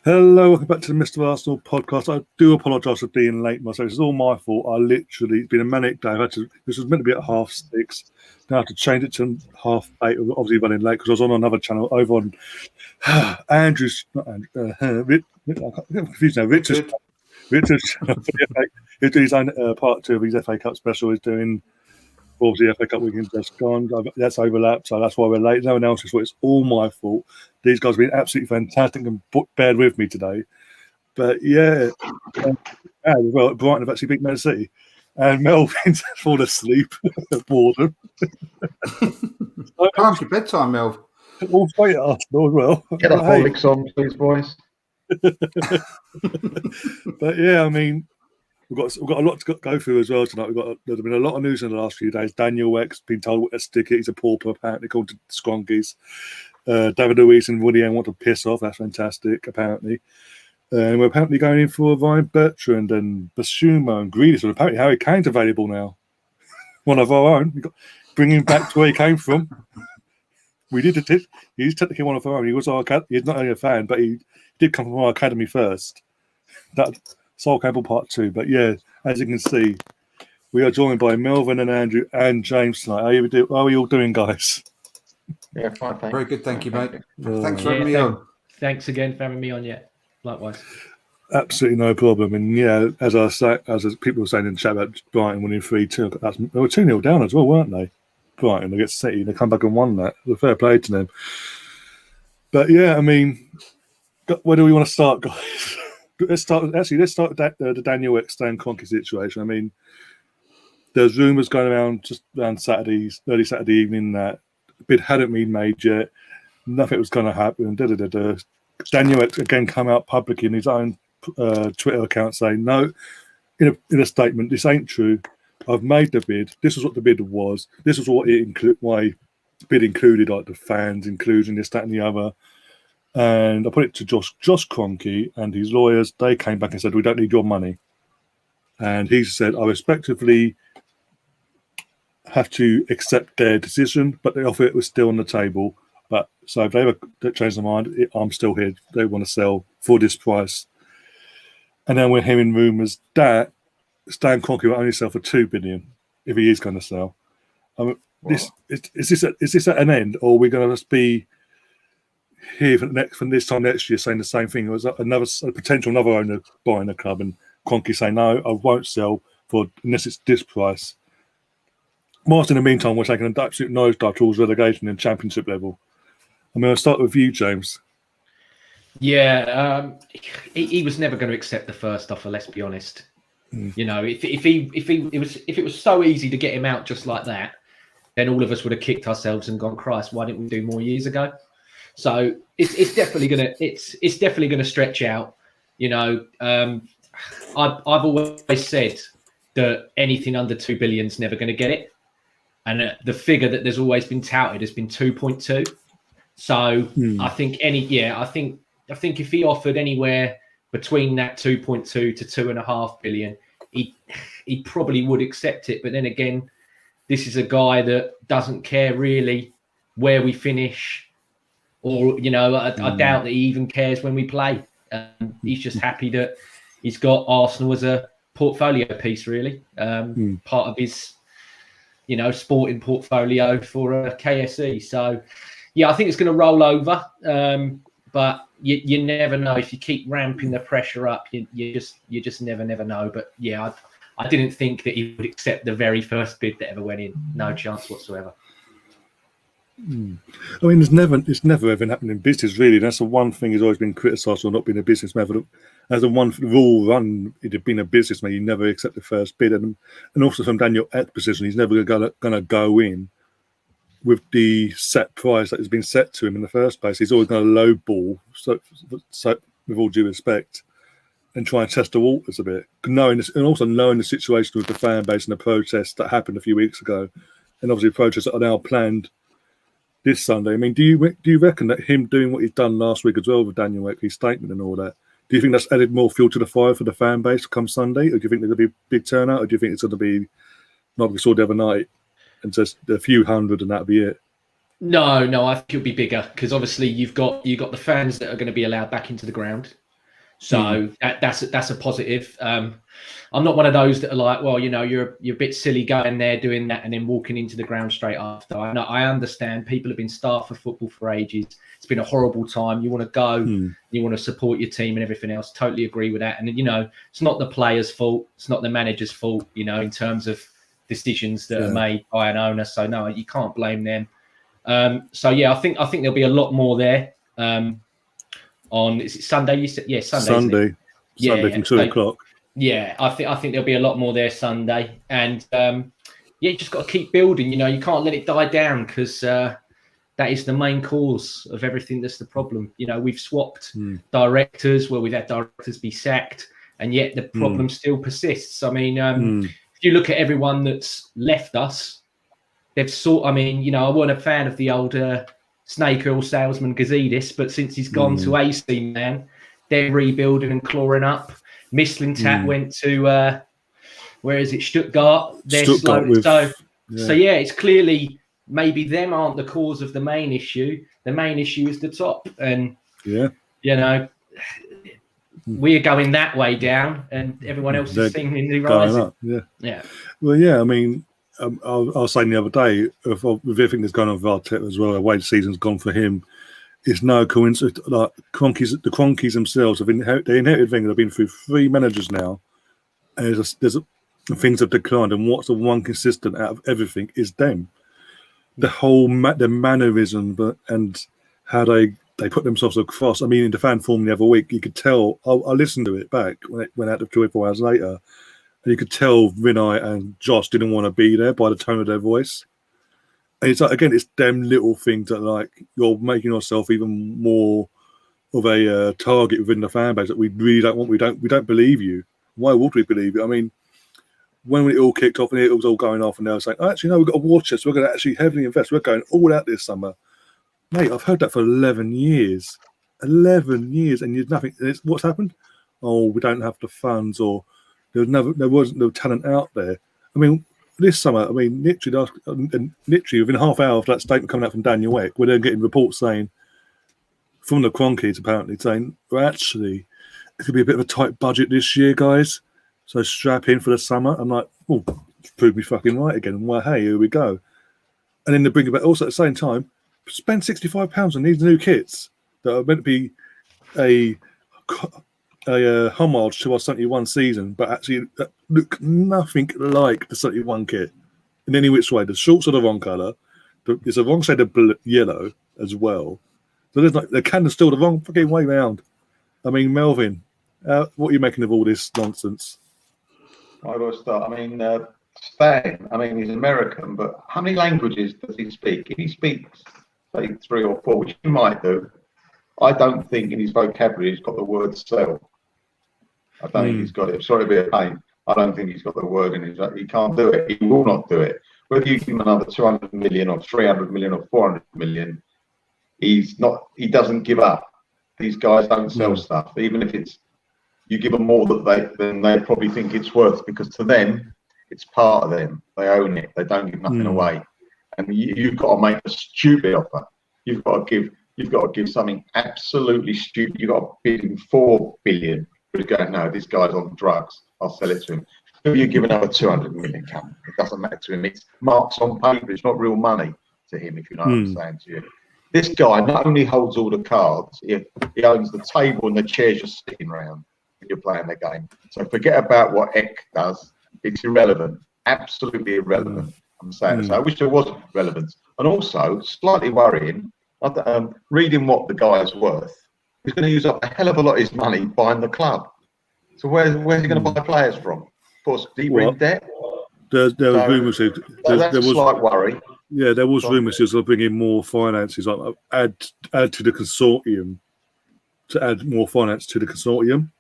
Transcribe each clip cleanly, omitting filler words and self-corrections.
Hello, welcome back to the Mr. Arsenal podcast. I do apologise for being late myself. It's all my fault. It's been a manic day. This was meant to be at 6:30. Now I have to change it to 8:30. Obviously running late because I was on another channel over on Andrew's, not Andrew, I'm confused now. Richard's channel. He's doing his own part 2 of his FA Cup special. He's doing obviously the FA Cup weekend just gone. That's overlapped, so that's why we're late. No one else's fault. It's all my fault. These guys have been absolutely fantastic and bared with me today. But yeah, well, Brighton have actually beat Man City, and Melvin's fallen asleep at boredom. Past your bedtime, Melv. All three at Arsenal as well. Get a Horlicks on, please, boys. But yeah, I mean, we've got a lot to go through as well tonight. There's been a lot of news in the last few days. Daniel Weck's been told what to stick it. He's a pauper, apparently, according to Skronkies. David Luiz and Woody want to piss off. That's fantastic, apparently. And we're apparently going in for Ryan Bertrand and Basuma and Grealish. And apparently Harry Kane's available now. One of our own. Bring him back to where he came from. We did it. He's technically one of our own. He's not only a fan, but he did come from our academy first. That's Sol Campbell Part 2. But yeah, as you can see, we are joined by Melvin and Andrew and James tonight. How are you all doing, guys? Yeah, fine, thanks. Very good, thank you, mate. Thanks for having me on. Thanks again for having me on. Yeah, likewise. Absolutely no problem. And yeah, as people were saying in the chat about Brighton winning 3-2, they were 2-0 down as well, weren't they? Brighton against City, they come back and won that. Fair play to them. But yeah, I mean, where do we want to start, guys? Let's start with the Daniel Weck Stan Kroenke situation. I mean, there's rumours going around just around early Saturday evening that the bid hadn't been made yet. Nothing was going to happen. Daniel Weck again come out publicly in his own Twitter account saying, no, in a statement, this ain't true. I've made the bid. This is what the bid was. This is what why the bid included, like the fans, inclusion, this, that, and the other. And I put it to Josh Kroenke and his lawyers. They came back and said, we don't need your money. And he said, I respectively have to accept their decision, but the offer was still on the table. But so if they ever change their mind, I'm still here. They want to sell for this price. And then we're hearing rumours that Stan Kroenke will only sell for $2 billion if he is going to sell. I mean, is this at an end, or are we going to just be here from this time next year saying the same thing? Or is that a potential owner buying a club and Kroenke saying, no, I won't sell unless it's this price? Whilst in the meantime, we're taking an absolute nosedive towards relegation and championship level. I'm going to start with you, James. Yeah, he was never going to accept the first offer. Let's be honest. You know, if it was so easy to get him out just like that, then all of us would have kicked ourselves and gone, Christ, why didn't we do more years ago? So it's definitely gonna stretch out. You know, I've always said that anything under 2 billion is never going to get it, and the figure that there's always been touted has been 2.2. So I think if he offered anywhere between that 2.2 to 2.5 billion, he probably would accept it. But then again, this is a guy that doesn't care really where we finish, or I doubt that he even cares when we play. He's just happy that he's got Arsenal as a portfolio piece, really, part of his sporting portfolio for KSE. So yeah, I think it's going to roll over, but you never know. If you keep ramping the pressure up, you just never know. But yeah, I didn't think that he would accept the very first bid that ever went in. No chance whatsoever. I mean, it's never ever happened in business, really. That's the one thing he's always been criticised for, not being a businessman. As the one rule run, it had been a businessman, you never accept the first bid. And also from Daniel Weck's position, he's never going to go in with the set price that has been set to him in the first place. He's always going to lowball, so with all due respect, and try and test the waters a bit, knowing the situation with the fan base and the protests that happened a few weeks ago, and obviously protests that are now planned this Sunday. I mean, do you reckon that him doing what he's done last week as well with Daniel Weck, his statement and all that, do you think that's added more fuel to the fire for the fan base come Sunday, or do you think there's going to be a big turnout, or do you think it's going to be like we saw the other night and just a few hundred and that'll be it? No, I think it'll be bigger, because obviously you've got the fans that are going to be allowed back into the ground. So that's a positive. I'm not one of those that are like, well, you're a bit silly going there doing that and then walking into the ground straight after. I understand people have been starved for football for ages. It's been a horrible time. You want to go, you want to support your team and everything else. Totally agree with that. And it's not the player's fault. It's not the manager's fault. In terms of decisions that are made by an owner. So no, you can't blame them. So yeah, I think there'll be a lot more there. On is it Sunday? You said Sunday. Sunday from 2 o'clock. Yeah, I think there'll be a lot more there Sunday, and you just got to keep building. You can't let it die down because that is the main cause of everything. That's the problem. We've swapped directors. Well, we've had directors be sacked, and yet the problem still persists. I mean, if you look at everyone that's left us, they've I wasn't a fan of the old snake oil salesman Gazidis, but since he's gone to AC Man, they're rebuilding and clawing up. Mislintat went to where is it? Stuttgart. They're slow. So yeah, it's clearly maybe them aren't the cause of the main issue. The main issue is the top, and we're going that way down, and everyone else is seemingly rising. Up, yeah. Well, yeah. I mean, I was saying the other day, with everything that's gone on with Arteta as well, the way the season's gone for him, it's no coincidence. Like the Kroenkes themselves they inherited things. They've been through 3 managers now, and things have declined. And what's the one consistent out of everything is them. The whole the mannerism, and how they put themselves across. I mean, in the fan forum the other week, you could tell. I listened to it back when it went out of 24 hours later, and you could tell Vinay and Josh didn't want to be there by the tone of their voice. And it's like, again, it's them little things that like you're making yourself even more of a target within the fan base that we really don't want. We don't believe you. Why would we believe you? I mean, when it all kicked off and it was all going off, and they were saying, "Oh, actually, no, we've got to watch this. We're going to actually heavily invest. We're going all out this summer." Mate, I've heard that for 11 years. 11 years, and nothing. What's happened? Oh, we don't have the funds, or there wasn't no talent out there. I mean, this summer, literally within half hour of that statement coming out from Daniel Ek, we're then getting reports saying, from the Kroenkes apparently, saying, well, actually, it could be a bit of a tight budget this year, guys. So strap in for the summer. I'm like, oh, prove me fucking right again. Well, hey, here we go. And then they bring it back. Also, at the same time, spend £65 on these new kits that are meant to be a homage to our 71 season, but actually look nothing like the 71 kit in any which way. The shorts are the wrong colour. It's the wrong shade of yellow as well. So there's the can's still the wrong fucking way round. I mean, Melvin, what are you making of all this nonsense? I will start. I mean, Stan, he's American, but how many languages does he speak? If he speaks, say, 3 or 4, which he might do, I don't think in his vocabulary he's got the word sell. I don't think he's got it. Sorry to be a pain. I don't think he's got the word in his. He can't do it. He will not do it. Whether you give him another 200 million or 300 million or 400 million, he's not. He doesn't give up. These guys don't sell stuff, even if it's. You give them more than they probably think it's worth, because to them, it's part of them. They own it. They don't give nothing away. And you've got to make a stupid offer. You've got to give something absolutely stupid. You've got to bid him 4 billion. But going, no, this guy's on drugs. I'll sell it to him. If you give another 200 million, it doesn't matter to him. It's marks on paper. It's not real money to him, if you know what I'm saying to you. This guy not only holds all the cards, he owns the table and the chairs you're sitting around when you're playing the game. So forget about what Ek does. It's irrelevant. Absolutely irrelevant. I'm saying so. I wish there was relevance. And also, slightly worrying, reading what the guy's worth, he's going to use up a hell of a lot of his money buying the club. So where's he going to buy players from? Of course, deep in debt. There was rumours. That's a slight worry. Yeah, there was rumours he was going to bring in more finances, like add to the consortium, to add more finance to the consortium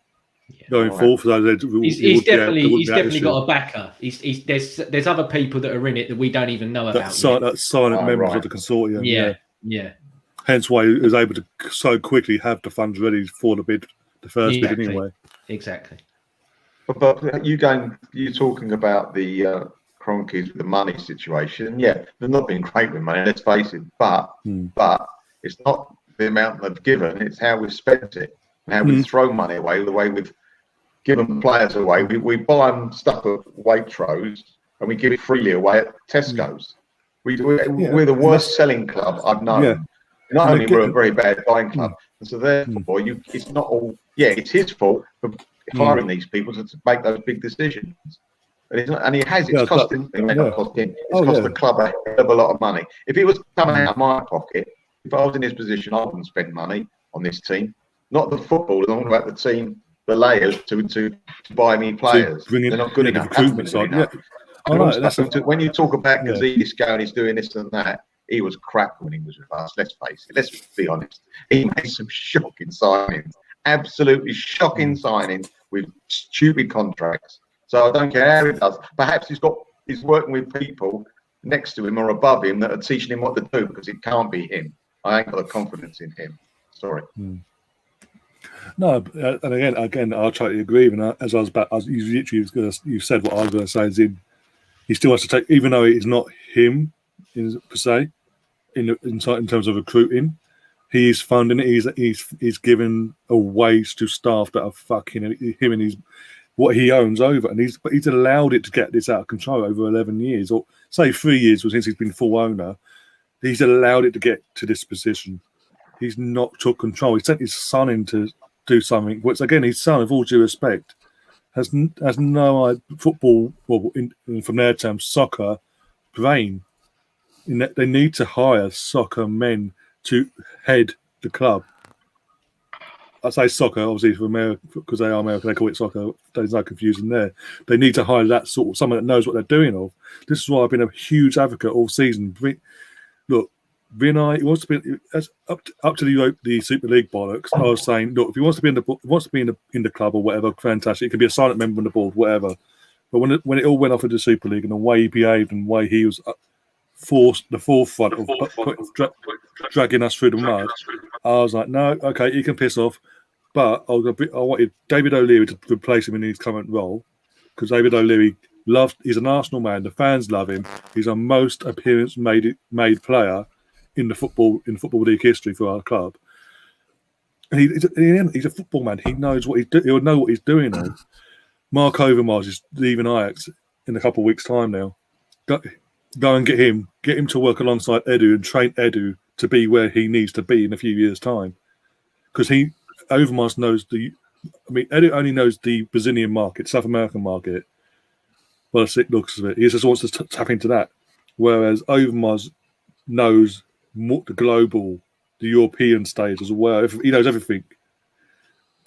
going forward. So he's definitely got a backer. There's other people that are in it that we don't even know about. That's silent members of the consortium. Yeah. Hence why he was able to so quickly have the funds ready for the bid, the first bid anyway. Exactly. But you're talking about the Kroenkes with the money situation. Yeah, they've not been great with money, let's face it. But it's not the amount they've given; it's how we've spent it. and how we throw money away, the way we've given players away. We buy them stuff at Waitrose and we give it freely away at Tesco's. We're the worst selling club I've known. Yeah. Not only we're a very bad buying club, and so therefore it's not all. Yeah, it's his fault for hiring these people to make those big decisions. And he has. It's cost him. It may not cost him. It's cost the club a hell of a lot of money. If it was coming out of my pocket, if I was in his position, I wouldn't spend money on this team. Not the football. I'm talking about the team, the layers to buy me players. They're not good enough. When you talk about Gazidis going, he's doing this and that. He was crap when he was with us. Let's face it. Let's be honest. He made some shocking signings, absolutely shocking signings with stupid contracts. So I don't care how he does. Perhaps he's working with people next to him or above him that are teaching him what to do, because it can't be him. I ain't got the confidence in him. Sorry. No, and again, I totally agree. And as I was back, you said what I was going to say. Is he still has to take, even though it's not him per se, in terms of recruiting, he's funding it. He's given a wage to staff that are fucking him and his what he owns over, and he's allowed it to get this out of control over 11 years, or say 3 years since he's been full owner. He's allowed it to get to this position. He's not took control. He sent his son in to do something, which again, his son, with all due respect, has no idea football. Well, from their terms, soccer brain. They need to hire soccer men to head the club. I say soccer, obviously, for America, because they are American, they call it soccer. There's no confusion there. They need to hire that sort of someone that knows what they're doing. This is why I've been a huge advocate all season. Look, Vinay, he wants to be up to the Super League bollocks. I was saying, look, if he wants to be in the club or whatever, fantastic. He can be a silent member on the board, whatever. But when it all went off with the Super League and the way he behaved and the way he was forced the forefront of dragging us through the mud, I was like, no, okay, he can piss off. But I wanted David O'Leary to replace him in his current role, because David O'Leary he's an Arsenal man. The fans love him. He's our most appearance made player in the football league history for our club. And he's a football man. He knows what he'll know what he's doing now. Mark Overmars is leaving Ajax in a couple of weeks' time now. Go and get him to work alongside Edu and train Edu to be where he needs to be in a few years' time. Because Overmars knows Edu only knows the Brazilian market, South American market. Well, it looks of it. He just wants to tap into that. Whereas Overmars knows more the global, the European stage as well. He knows everything.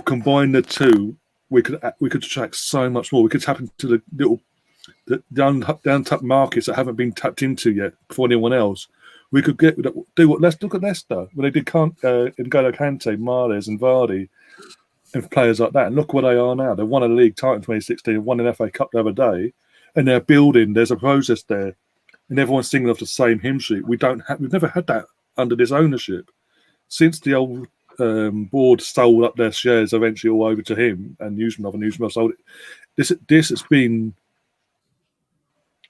Combine the two, we could attract so much more. We could tap into the untapped markets that haven't been tapped into yet before anyone else. We could let's look at Leicester when they did N'Golo Kante, Mahrez and Vardy and players like that, and look where they are now. They won a league title in 2016, won an FA Cup the other day, and they're building. There's a process there, and everyone's singing off the same hymn sheet. We've never had that under this ownership since the old board sold up their shares eventually all over to him, and Usmanov sold it. This has been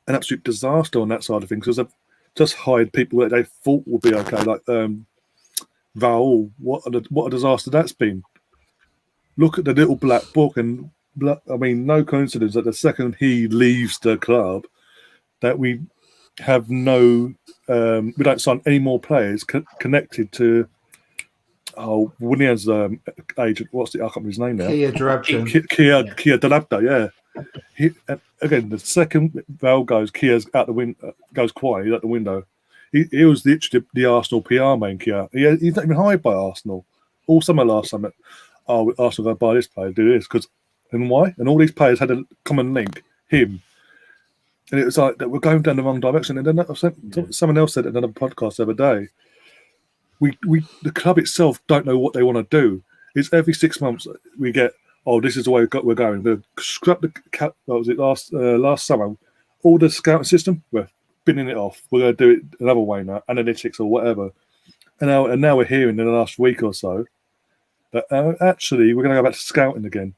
an absolute disaster on that side of things, because they've just hired people that they thought would be okay, like Raul. What a disaster that's been. Look at the little black book, and no coincidence that the second he leaves the club, that we have we don't sign any more players connected to William's agent. I can't remember his name now. Kia Drabshan. Kia Delabda, yeah. Again, the second Val goes, Kia's out the window, goes quiet. He's out the window. He was literally the Arsenal PR man, Kia. He's not even hired by Arsenal. All summer last summer, Arsenal go buy this player, do this, and why? And all these players had a common link, him. And it was like that we're going down the wrong direction. And then someone else said it in another podcast the other day. The club itself don't know what they want to do. It's every 6 months we get, this is the way we're going. We're scrap the cap. What was it last summer? All the scouting system, we're binning it off. We're going to do it another way now, analytics or whatever. And now we're hearing in the last week or so that actually we're going to go back to scouting again.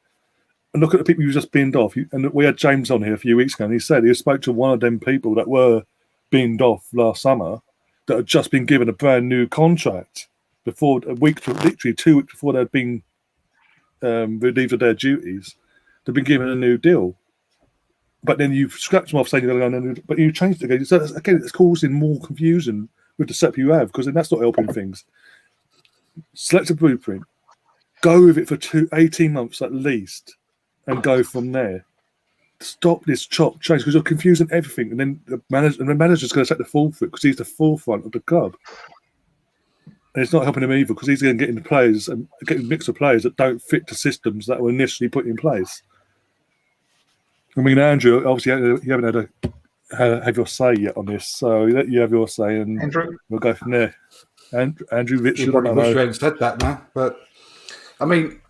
And look at the people you just binned off. And we had James on here a few weeks ago, and he said he spoke to one of them people that were binned off last summer that had just been given a brand new contract before literally 2 weeks before they'd been relieved of their duties, they've been given a new deal. But then you've scrapped them off saying you're going to go on, but you changed it again. So again, it's causing more confusion with the setup you have, because then that's not helping things. Select a blueprint, go with it for 18 months at least, and go from there. Stop this chop change, because you're confusing everything, and then the manager's going to take the fall for it because he's the forefront of the club, and it's not helping him either because he's going to get into players and getting a mix of players that don't fit the systems that were initially put in place. I mean, Andrew, obviously you haven't have your say yet on this, so you have your say, and Andrew? We'll go from there. Andrew Richard, You probably wish you hadn't said that now, but I mean,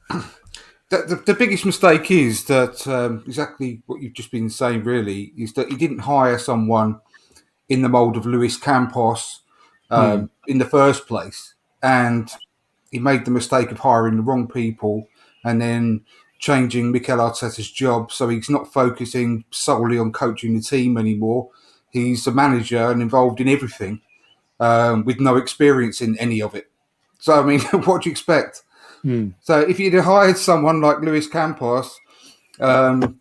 the biggest mistake is that exactly what you've just been saying. Really, is that he didn't hire someone in the mould of Luis Campos in the first place, and he made the mistake of hiring the wrong people, and then changing Mikel Arteta's job, so he's not focusing solely on coaching the team anymore. He's a manager and involved in everything, with no experience in any of it. So, I mean, what do you expect? So if you'd have hired someone like Luis Campos, then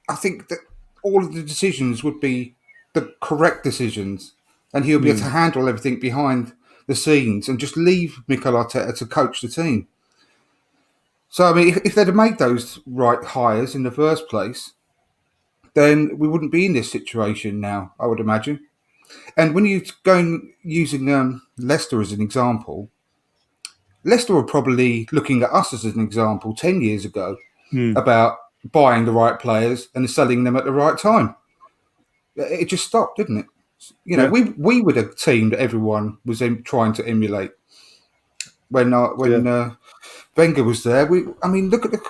I think that all of the decisions would be the correct decisions, and he'll be able to handle everything behind the scenes and just leave Mikel Arteta to coach the team. So, I mean, if they'd have made those right hires in the first place, then we wouldn't be in this situation now, I would imagine. And when you go using Leicester as an example, Leicester were probably looking at us as an example 10 years ago about buying the right players and selling them at the right time. It just stopped, didn't it? You know, we were the team that everyone was trying to emulate when Wenger was there. I mean, look at the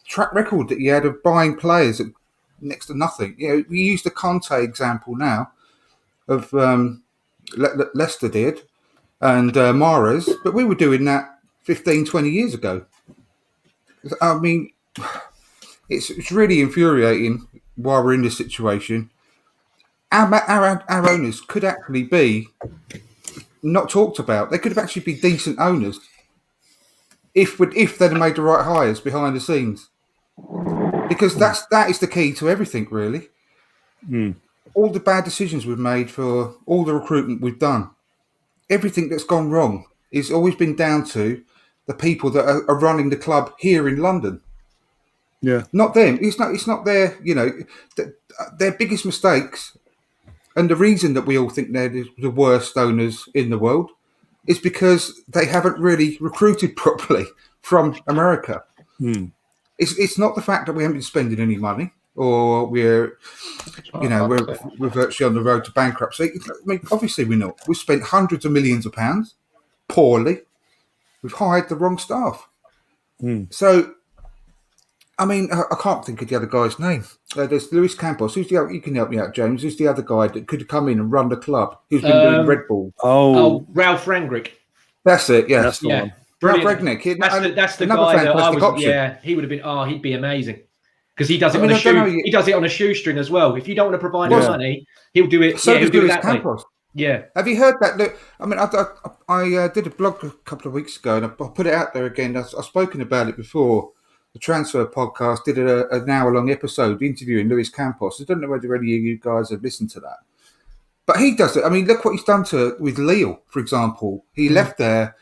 track record that he had of buying players at next to nothing. You know, we use the Conte example now of Leicester did and Mahrez, but we were doing that 15, 20 years ago. I mean, it's really infuriating why we're in this situation. Our owners could actually be not talked about. They could have actually be decent owners if they'd have made the right hires behind the scenes, because that is the key to everything, really. All the bad decisions we've made for all the recruitment we've done, everything that's gone wrong, is always been down to the people that are running the club here in London. Yeah, Not them. It's not their, you know, their biggest mistakes, and the reason that we all think they're the worst owners in the world is because they haven't really recruited properly from America. It's not the fact that we haven't been spending any money, or we're virtually on the road to bankruptcy. I mean, obviously we're not. We've spent hundreds of millions of pounds poorly. We've hired the wrong staff. So, I mean, I can't think of the other guy's name. There's Luis Campos. Who's the other? You can help me out, James. Who's the other guy that could have come in and run the club? Who's been doing Red Bull? Oh, Ralph Rangnick. That's it. Yeah, that's the one. Brilliant. Ralph Rangnick. That's the another guy that I was. option. Yeah, he would have been. Oh, he'd be amazing because he does it I don't know, He does it on a shoestring as well. If you don't want to provide Yeah. him money, he'll do it. So he'll does do it Luis that way. Campos. Yeah. Have you heard that? Look, I mean, I did a blog a couple of weeks ago, and I put it out there again. I've spoken about it before. The Transfer Podcast did an hour-long episode interviewing Luis Campos. I don't know whether any of you guys have listened to that. But he does it. I mean, look what he's done with Lille, for example. He left there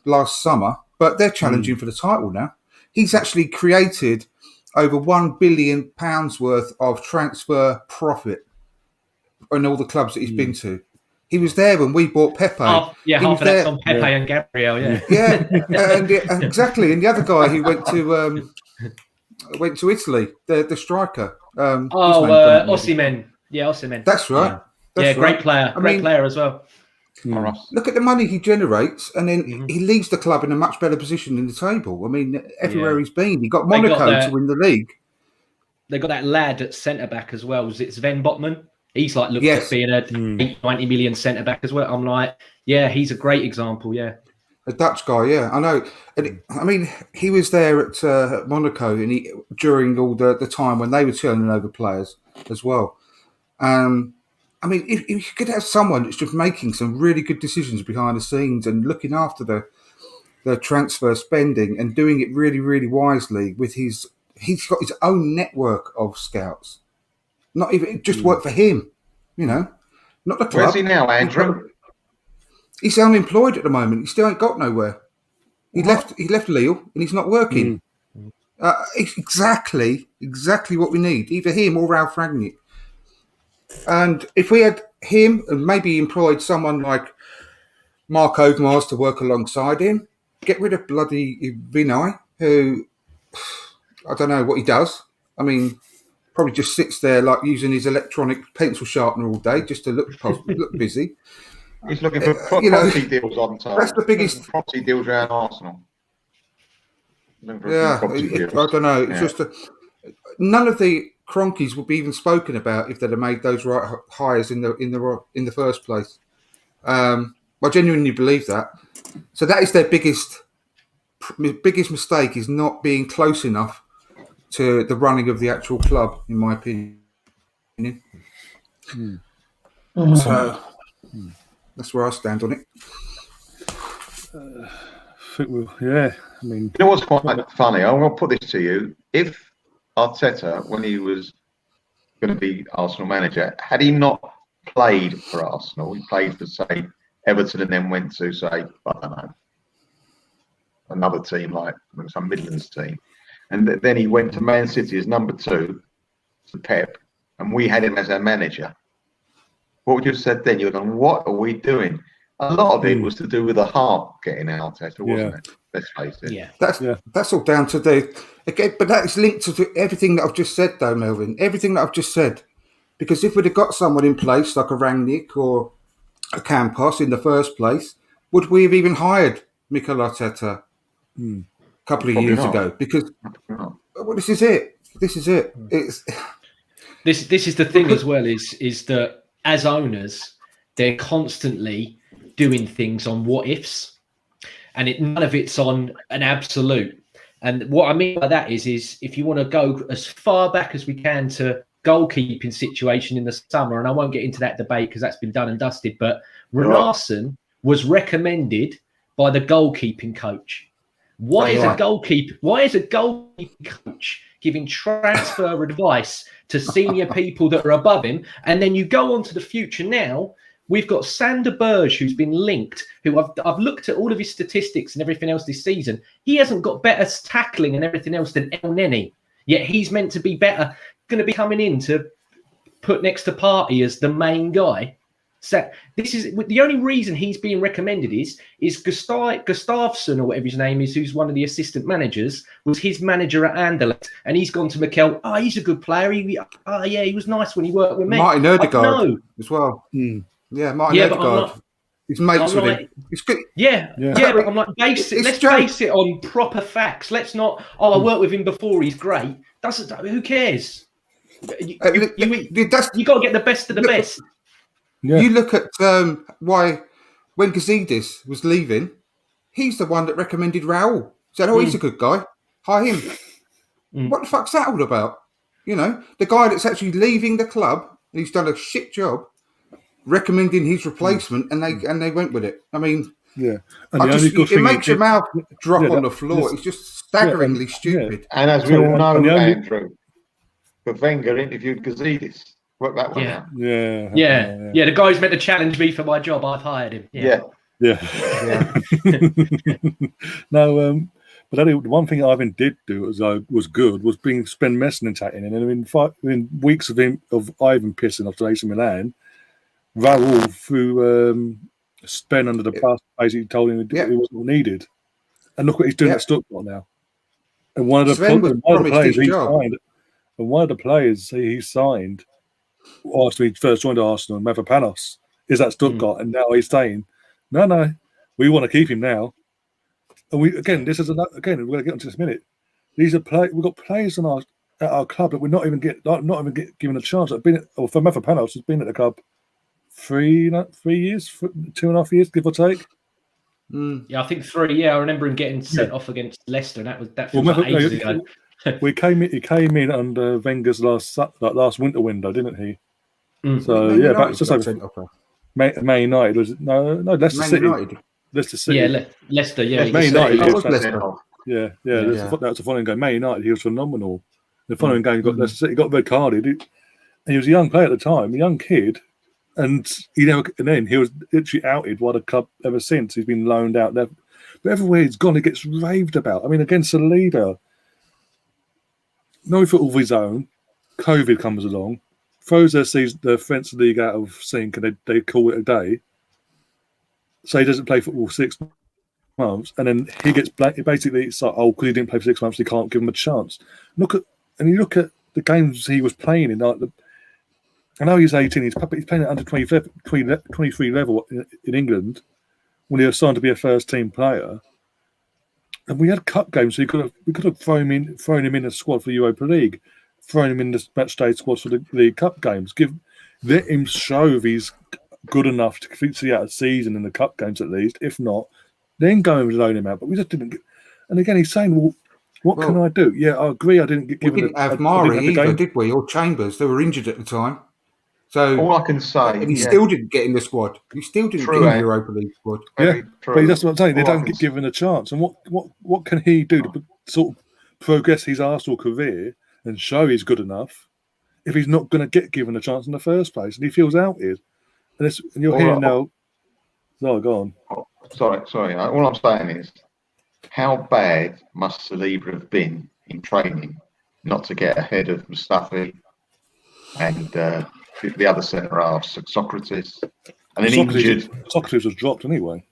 last summer, but they're challenging for the title now. He's actually created over £1 billion worth of transfer profit in all the clubs that he's been to. He was there when we bought Pepe. Half of that's on Pepe and Gabriel. Yeah. Yeah, exactly. And the other guy who went to Italy, the striker. Osimhen. Yeah, Osimhen. That's right. That's great right. player. Great player as well. Look at the money he generates, and then he leaves the club in a much better position in the table. I mean, everywhere he's been, he got Monaco to win the league. They got that lad at centre back as well. It's Sven Botman. He's like looked at being a 90 million centre back as well. I'm like, yeah, he's a great example. Yeah, a Dutch guy. Yeah, I know. And I mean, he was there at Monaco, and during all the time when they were turning over players as well. I mean, if you could have someone that's just making some really good decisions behind the scenes and looking after the transfer spending and doing it really, really wisely with he's got his own network of scouts. Not even just work for him, not the club. Where's he now, Andrew? He's unemployed at the moment. He still ain't got nowhere. He left Lille and he's not working. It's exactly what we need. Either him or Ralph Rangnick. And if we had him and maybe employed someone like Mark Overmars to work alongside him, get rid of bloody Vinay, who I don't know what he does. I mean, probably just sits there like using his electronic pencil sharpener all day just to look busy. He's looking for property deals on time. That's the biggest property deals around Arsenal. Yeah, I don't know. It's just none of the Cronkies would be even spoken about if they'd have made those right hires in the first place. I genuinely believe that. So that is their biggest mistake, is not being close enough to the running of the actual club, in my opinion. So that's where I stand on it. Yeah, I mean, you know what's quite funny? I'm going to put this to you. If Arteta, when he was going to be Arsenal manager, had he not played for Arsenal, he played for, say, Everton and then went to, say, I don't know, another team like some Midlands team. And then he went to Man City as number 2 to Pep, and we had him as our manager. What would you have said then? You'd have gone, what are we doing? A lot of it was to do with the heart getting out, Arteta, wasn't it? Let's face it. Yeah. That's all down to but that is linked to everything that I've just said, though, Melvin. Everything that I've just said. Because if we'd have got someone in place like a Rangnick or a Campos in the first place, would we have even hired Mikel Arteta a couple of years ago? Because this is it. This is it. It's This is the thing as well, is that as owners, they're constantly doing things on what ifs, and none of it's on an absolute. And what I mean by that is if you want to go as far back as we can to goalkeeping situation in the summer, and I won't get into that debate because that's been done and dusted, but Runarsson was recommended by the goalkeeping coach. Why is a goalkeeping coach giving transfer advice to senior people that are above him? And then you go on to the future now. We've got Sander Berge, who's been linked, who I've looked at all of his statistics and everything else this season. He hasn't got better tackling and everything else than El Neni, yet he's meant to be better, going to be coming in to put next to Partey as the main guy. So this is the only reason he's being recommended is Gustafsson, or whatever his name is, who's one of the assistant managers, was his manager at Anderlecht, and he's gone to Mikel. Oh, he's a good player. He was nice when he worked with me. Martin Ødegaard as well. Yeah, Martin Ødegaard. He's mates with him. It's good. Yeah, but I'm like, let's base it on proper facts. Let's not. I worked with him before. He's great. Who cares? You got to get the best of the best. Yeah. You look at why when Gazidis was leaving, he's the one that recommended Raul. Said, he's a good guy. Hire him. What the fuck's that all about? The guy that's actually leaving the club, and he's done a shit job, recommending his replacement, and they went with it. I mean, and it makes your mouth drop on the floor. It's just staggeringly stupid. And as we all know, Andrew, but Wenger interviewed Gazidis. Work that one out. Yeah. The guy who's meant to challenge me for my job, I've hired him. Yeah. No, but the one thing Ivan did do was good was bring Sven Mislintat in, and in weeks of Ivan pissing off to AC Milan, Raul threw Sven under the bus, basically told him he wasn't needed, and look what he's doing at Stuttgart now. And one of the players he signed. After he first joined Arsenal, Mavropanos, is at Stuttgart, and now he's saying, "No, we want to keep him now." And we're going to get into this minute. We've got players at our club that we're not even given a chance. For Mavropanos, has been at the club 3 years, 2.5 years, give or take. Yeah, I think 3. Yeah, I remember him getting sent off against Leicester, and that was ages ago. He came in under Wenger's last winter window, didn't he? So back just over Man United was Leicester City. United. Leicester City. Yeah, Leicester. Yeah, Man United. That was Leicester. Yeah. Yeah. That was the following game. Man United, he was phenomenal. The following game, he got Leicester City, got red carded. And he was a young player at the time, a young kid, and then he was literally outed by the club ever since. He's been loaned out there. But everywhere he's gone, he gets raved about. I mean, against Saliba, no football of his own. COVID comes along, throws the French league out of sync, and they call it a day. So he doesn't play football 6 months, and then he gets basically it's like, because he didn't play for 6 months, he can't give him a chance. You look at the games he was playing in. I know he's 18. He's playing at under 23 level in England when he was signed to be a first team player. And we had cup games, so we could have thrown him in a squad for Europa League, thrown him in the match day squad for the League Cup games. Let him show if he's good enough to see out a season in the cup games at least. If not, then go and loan him out. But we just didn't. And again, he's saying, "Well, what can I do?" Yeah, I agree. I didn't get given. We didn't have Mari either, did we? Or Chambers. They were injured at the time. So all I can say, and he still didn't get in the squad. He still didn't get in the Europa League squad. Yeah, but that's what I'm saying. They don't get given a chance. And what can he do to sort of progress his Arsenal career and show he's good enough if he's not going to get given a chance in the first place and he feels outed? And you're hearing now. No, go on. Sorry. All I'm saying is, how bad must Saliba have been in training not to get ahead of Mustafi and the other centre halves, Socrates, and then injured. Socrates was dropped anyway.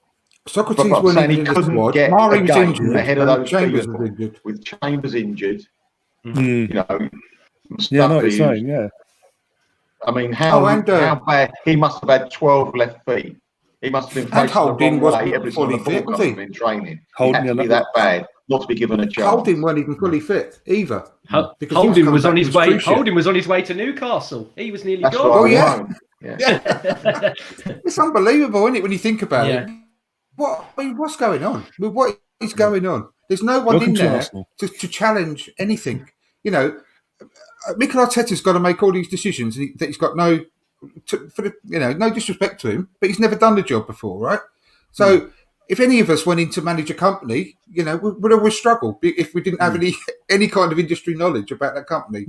Socrates wasn't in the squad. Mari was injured. Ahead of those Chambers was injured. With Chambers injured, Mm. you know. Mustafi, Yeah, I know what you're saying. Yeah. I mean, how bad? He must have had 12 left feet. He must have been facing Holding the wrong way wasn't every fully time the fit, ball was got he? him in training. Holding, He had to be that bad not to be given a chance. Holding weren't even fully fit either. Holding was on his way. Holding was on his way to Newcastle. He was nearly That's gone. right. Oh yeah. Yeah. It's unbelievable, isn't it, when you think about it? What's going on? What is going on? There's no one in there to challenge anything. You know, Mikel Arteta's got to make all these decisions that he's got no disrespect to him, but he's never done the job before, right? So if any of us went in to manage a company, you know, we'd always struggle if we didn't have any kind of industry knowledge about that company.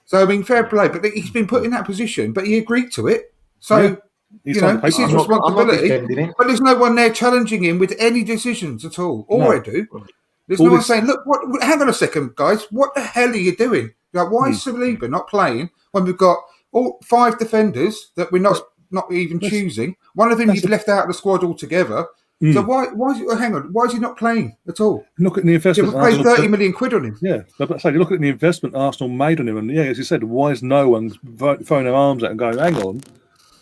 So, I mean, fair play, but he's been put in that position, but he agreed to it. So, you know, it's his responsibility. But there's no one there challenging him with any decisions at all. I do. There's no one saying, look, hang on a second, guys, what the hell are you doing? Like, why is Saliba not playing when we've got all 5 defenders that we're not even choosing? One of them you've left out of the squad altogether. So why is he not playing at all? Look at the investment. We paid 30 million quid on him. Yeah, but say look at the investment Arsenal made on him, and as you said, why is no one throwing their arms out and going, "Hang on,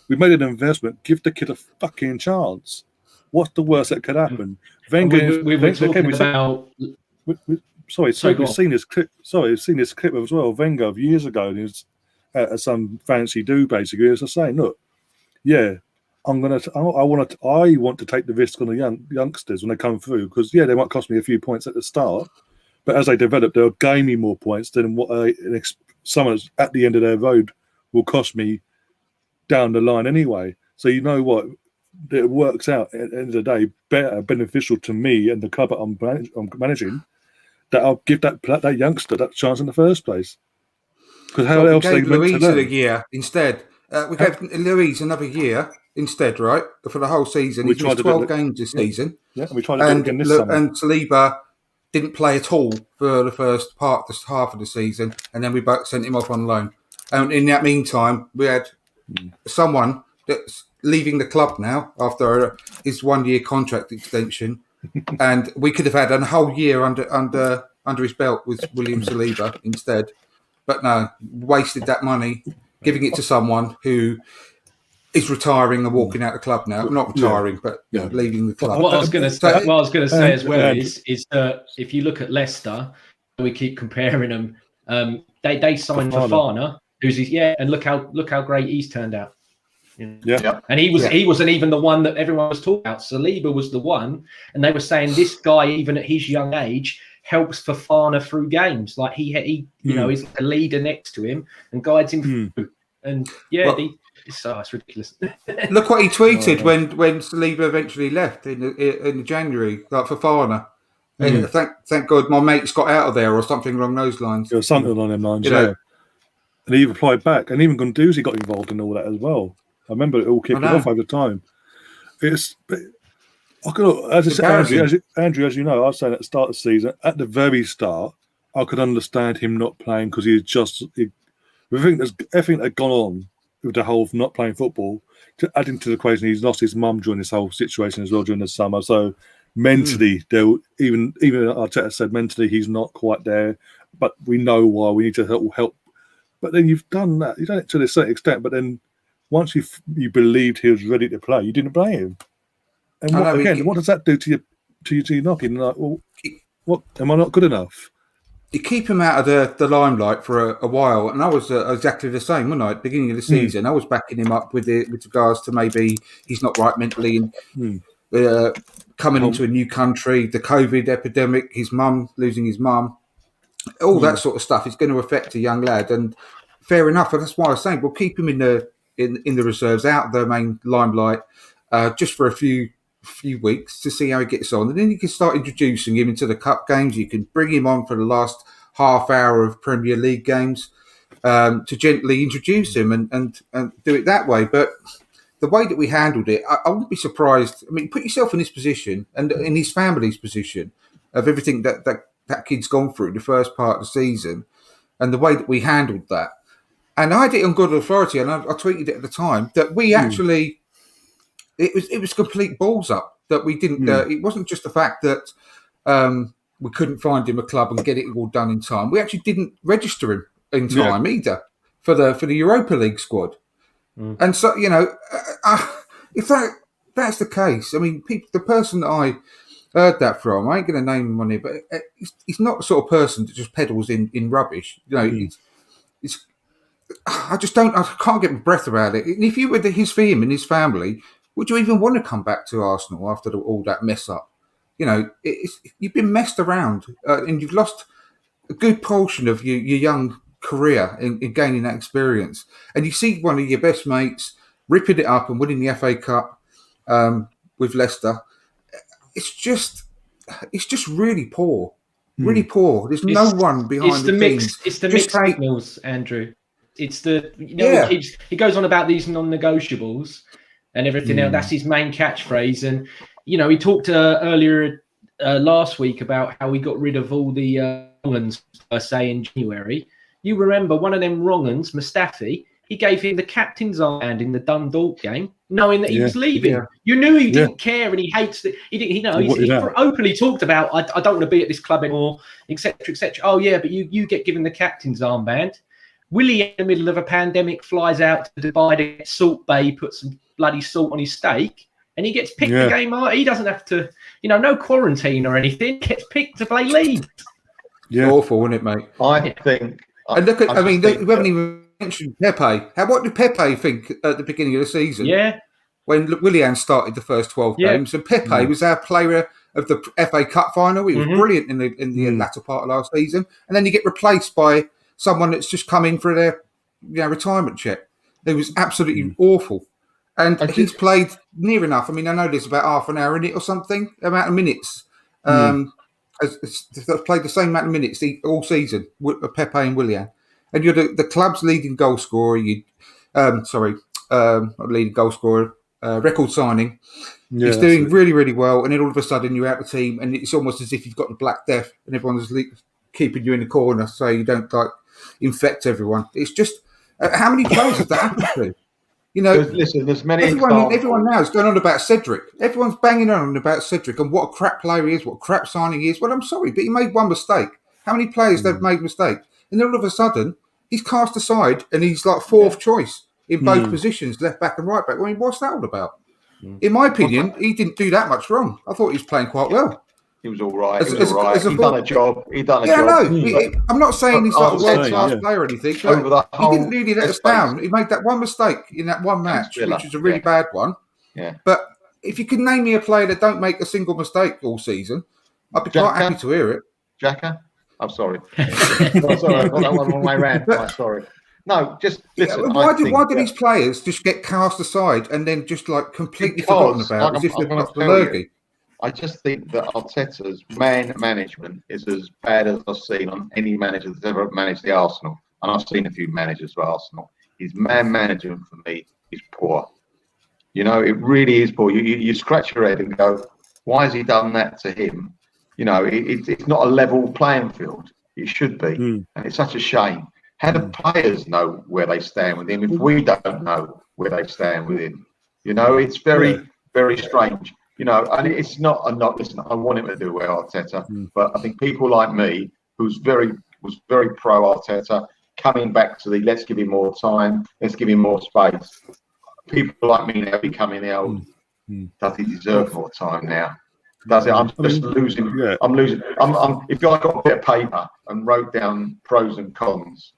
we made an investment. Give the kid a fucking chance. What's the worst that could happen?" Wenger. We were talking about. We've seen this clip. We've seen this clip as well. Wenger of years ago, and he was at some fancy do basically. He was just saying, "Look, yeah." I want to take the risk on the youngsters when they come through because they might cost me a few points at the start, but as they develop, they'll gain me more points than what someone at the end of their road will cost me down the line anyway. So you know what, it works out at the end of the day beneficial to me and the club that I'm managing that I'll give that youngster that chance in the first place. Because how else they meant to learn? A year instead. We gave Louise another year instead, right? For the whole season. He missed 12 games this season. Yeah, we tried to do it again this summer. And Saliba didn't play at all for the first half of the season, and then we sent him off on loan. And in that meantime, we had someone that's leaving the club now after his 1-year contract extension, and we could have had a whole year under his belt with William Saliba instead. But no, wasted that money, giving it to someone who is retiring and walking out the club now. Not retiring, but leaving the club. What I was going to say as well is that if you look at Leicester, we keep comparing them. They signed Fofana, and look how great he's turned out. Yeah. And he wasn't even the one that everyone was talking about. Saliba was the one, and they were saying this guy, even at his young age, helps Fofana through games. Like he is a leader next to him and guides him through. And it's ridiculous. Look what he tweeted when Saliba eventually left in January, like for Fafana. Thank God my mates got out of there, or something along those lines. There was something along them lines, You know. yeah. And he replied back, and even Guendouzi got involved in all that as well. I remember it all kicking know. off over time. It's, I could, as I said, Andrew, as you know, I was saying at the start of the season, at the very start, I could understand him not playing because everything that had gone on with the whole not playing football, to adding to the equation, he's lost his mum during this whole situation as well during the summer. So mentally, even Arteta said mentally he's not quite there, but we know why. We need to help. But then you've done that. You've done it to a certain extent. But then once you believed he was ready to play, you didn't play him. And what does that do to you knocking? Like, well, what am I not good enough? You keep him out of the limelight for a while, and I was exactly the same, wasn't I? At the beginning of the season, I was backing him up with regards to maybe he's not right mentally, and coming into a new country, the COVID epidemic, his mum losing his mum, all that sort of stuff is going to affect a young lad, and fair enough. And that's why I was saying we'll keep him in the reserves, out of the main limelight, just for a few weeks to see how he gets on, and then you can start introducing him into the cup games. You can bring him on for the last half hour of Premier League games to gently introduce him and do it that way. But the way that we handled it, I wouldn't be surprised. I mean, put yourself in his position and in his family's position of everything that kid's gone through the first part of the season, and the way that we handled that. And I had it on good authority, and I tweeted it at the time that we actually. It was complete balls up that we didn't. It wasn't just the fact that we couldn't find him a club and get it all done in time. We actually didn't register him in time either for the Europa League squad. And so if that's the case, I mean, the person that I heard that from, I ain't going to name him on here, but he's not the sort of person that just peddles in rubbish. You know, I can't get my breath about it. And if you were for him and his family, would you even want to come back to Arsenal after all that mess up? You know, you've been messed around and you've lost a good portion of your young career in gaining that experience. And you see one of your best mates ripping it up and winning the FA Cup with Leicester. It's just really poor. Really poor. There's no one behind the scenes. It's the mixed signals, Andrew. It's he goes on about these non-negotiables and everything else. That's his main catchphrase. And, you know, he talked earlier last week about how we got rid of all the wrong-uns, per se, in January. You remember one of them wrong-uns, Mustafi, he gave him the captain's armband in the Dundalk game, knowing that he was leaving. Yeah. You knew he didn't care, and he hates that. He openly talked about, I don't want to be at this club anymore, etc., etc. Oh, yeah, but you get given the captain's armband. Willie, in the middle of a pandemic, flies out to Dubai to get Salt Bay, put some bloody salt on his steak, and he gets picked the game out. He doesn't have to, no quarantine or anything. He gets picked to play league. Yeah, awful, isn't it, mate? I think. And look at, we haven't even mentioned Pepe. What did Pepe think at the beginning of the season? Yeah. When Willian started the first 12 games, and Pepe was our player of the FA Cup final. He was brilliant in the latter part of last season, and then you get replaced by someone that's just come in for their retirement check. It was absolutely awful. And he's played near enough. I mean, I know there's about half an hour in it or something, amount of minutes. They've played the same amount of minutes all season, Pepe and Willian. And you're the club's leading goal scorer. Not leading goal scorer, record signing. Yeah, he's doing really, really well. And then all of a sudden you're out of the team, and it's almost as if you've got the Black Death and everyone's keeping you in the corner so you don't infect everyone. It's just how many players has that happened to? There's many. Everyone now is going on about Cedric. Everyone's banging on about Cedric and what a crap player he is, what a crap signing he is. Well, I'm sorry, but he made one mistake. How many players they've made mistakes? And then all of a sudden, he's cast aside and he's like fourth choice in both positions, left back and right back. I mean, what's that all about? In my opinion, he didn't do that much wrong. I thought he was playing quite well. He was all right. He done a job. I'm not saying he's like a world-class player or anything. But he didn't really let us down. He made that one mistake in that one match, which was a really bad one. Yeah. But if you could name me a player that don't make a single mistake all season, I'd be quite happy to hear it. Xhaka? I'm sorry. Sorry, I got that one on my rant. Right, sorry. No, just listen. Why I do think these players just get cast aside and then just like completely Because, forgotten about, like as if I'm they've gonna got the tell you, lurgy? I just think that Arteta's man management is as bad as I've seen on any manager that's ever managed the Arsenal. And I've seen a few managers for Arsenal. His man management for me is poor. You know, it really is poor. You scratch your head and go, why has he done that to him? You know, it's not a level playing field. It should be. Mm. And it's such a shame. How do players know where they stand with him if we don't know where they stand with him? You know, it's very, very strange. You know, and it's not. Listen, I want him to do well, Arteta, but I think people like me, was very pro Arteta, coming back to the let's give him more time, let's give him more space. People like me now becoming old. Does he deserve more time now? Does it? I'm just losing. Yeah. I'm losing. If I got a bit of paper and wrote down pros and cons,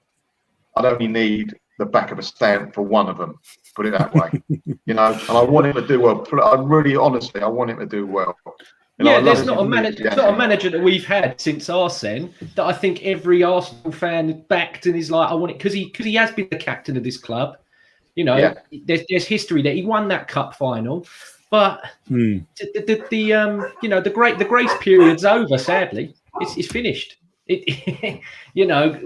I'd only need the back of a stamp for one of them. Put it that way, you know. And I want him to do well. I really, honestly, I want him to do well. You know, There's not a manager. It's not a manager that we've had since Arsene that I think every Arsenal fan backed and is like, I want it because he has been the captain of this club. You know, there's history there. He won that cup final, but the grace period's over. Sadly, it's finished. You know,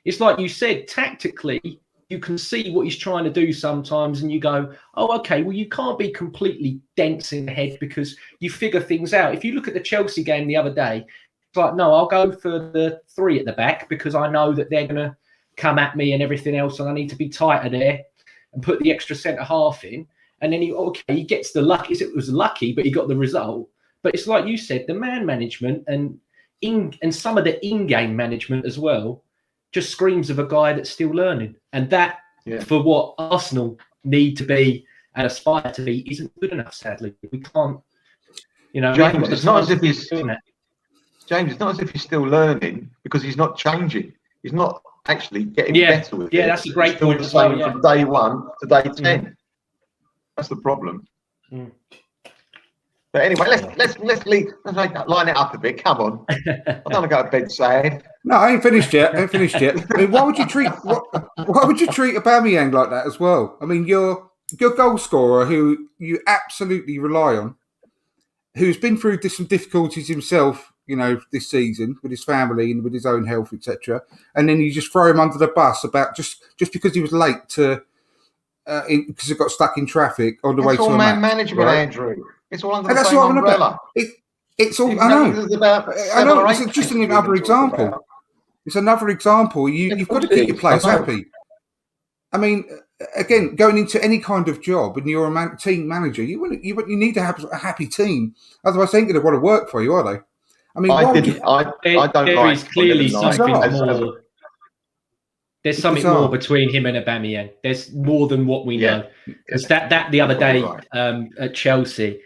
it's like you said. Tactically, you can see what he's trying to do sometimes, and you go, "Oh, okay. Well, you can't be completely dense in the head because you figure things out." If you look at the Chelsea game the other day, it's like, no, I'll go for the 3 at the back because I know that they're going to come at me and everything else, and I need to be tighter there and put the extra centre half in. And then he gets the luck. It was lucky, but he got the result. But it's like you said, the man management and some of the in-game management as well just screams of a guy that's still learning. And that, for what Arsenal need to be and aspire to be, isn't good enough, sadly. We can't, you know... James, it's not as if he's still learning because he's not changing. He's not actually getting better with it. Yeah, that's a great point. The same from day 1 to day 10. That's the problem. But anyway, let's line it up a bit. Come on, I don't want to go to bed sad. No, I ain't finished yet. I mean, why would you treat Aubameyang like that as well? I mean, your goal scorer, who you absolutely rely on, who's been through some difficulties himself, you know, this season with his family and with his own health, etc. And then you just throw him under the bus about just because he was late to because he got stuck in traffic on the way to a match. Management, right? Andrew. It's all under the same umbrella. It's all. I know. It's just another example. It's another example. You've got to keep your players happy. I mean, again, going into any kind of job and you're a team manager, you need to have a happy team. Otherwise, they ain't going to want to work for you, are they? I mean, I don't like. Is clearly something more. There's something more between him and Aubameyang. There's more than what we know. Because that the other day at Chelsea,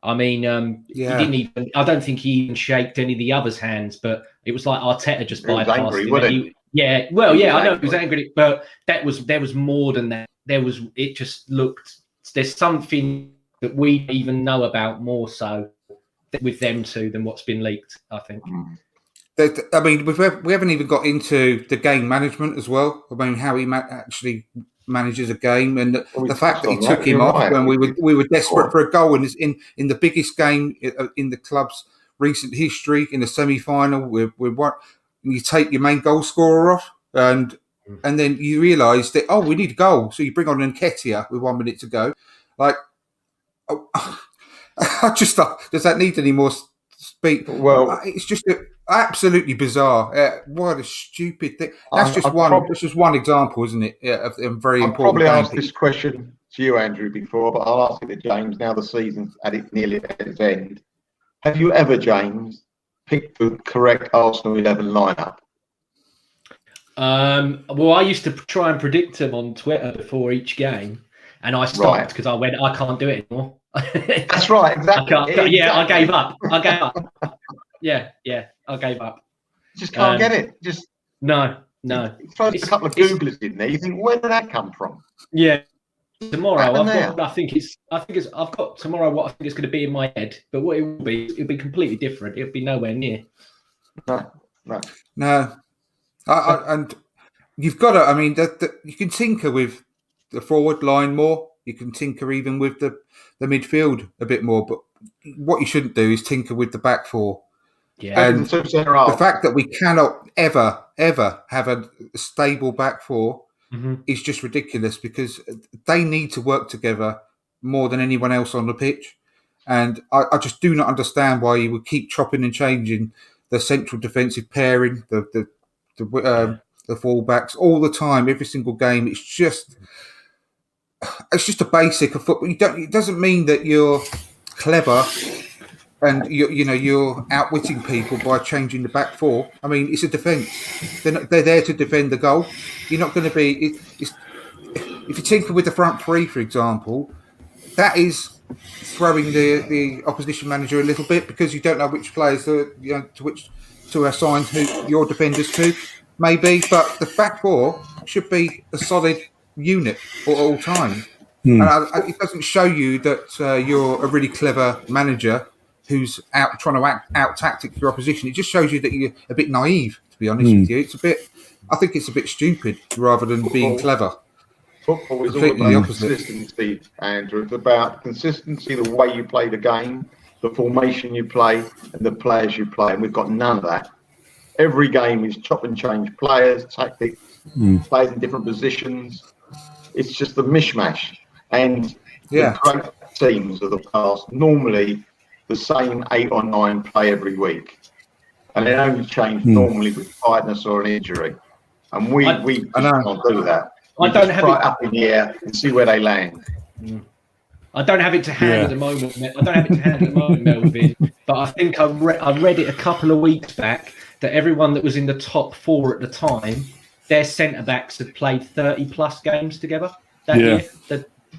I mean, he didn't even. I don't think he even shaked any of the others' hands, but it was like Arteta just bypassed him. I know he was angry, but there was more than that. It just looked. There's something that we even know about more so with them two than what's been leaked, I think. I mean, we haven't even got into the game management as well. I mean, how he actually manages a game, and the fact that he took him off when we were desperate for a goal in the biggest game in the club's recent history, in the semi-final. You take your main goal scorer off, and then you realise that we need a goal, so you bring on Nketiah with 1 minute to go. Like, I just thought, does that need any more speed? Well, it's just absolutely bizarre. What a stupid thing. That's just one example, isn't it? Yeah, of very important. I've probably asked this question to you, Andrew, before, but I'll ask it to James now the season's nearly at its end. Have you ever, James, picked the correct Arsenal 11 lineup? Well, I used to try and predict them on Twitter before each game, and I stopped because I can't do it anymore. That's right, exactly. I gave up. Yeah, I gave up. Just can't get it. Just no. You throw a couple of Googlers in there. You think, where did that come from? Yeah. Tomorrow, I've got tomorrow what I think is going to be in my head, but what it'll be completely different. It'll be nowhere near. No. And you've got to. I mean, you can tinker with the forward line more. You can tinker even with the midfield a bit more. But what you shouldn't do is tinker with the back four. Yeah. And the two centre the halves. fact that we cannot ever have a stable back four is just ridiculous, because they need to work together more than anyone else on the pitch. And I just do not understand why you would keep chopping and changing the central defensive pairing, the fullbacks all the time, every single game. It's just a basic of football. It doesn't mean that you're clever and you're outwitting people by changing the back four. I mean, it's a defence. They're there to defend the goal. You're not going to be. If you tinker with the front three, for example, that is throwing the opposition manager a little bit, because you don't know which players to assign who your defenders to, maybe. But the back four should be a solid unit at all times. And it doesn't show you that you're a really clever manager who's out trying to out tactic your opposition. It just shows you that you're a bit naive, to be honest with you. I think it's a bit stupid rather than being clever. Football is all Completely about opposite. consistency, Andrew. It's about consistency, the way you play the game, the formation you play, and the players you play. And we've got none of that. Every game is chop and change players, tactics, players in different positions. It's just a mishmash. And the great teams of the past, normally the same 8 or 9 play every week. And they only change normally with tiredness or an injury. And we just can't do that. I don't have it up in the air and see where they land. I don't have it to hand at the moment. Melvin. But I think I read it a couple of weeks back that everyone that was in the top 4 at the time, their centre backs had played 30 plus games together that year.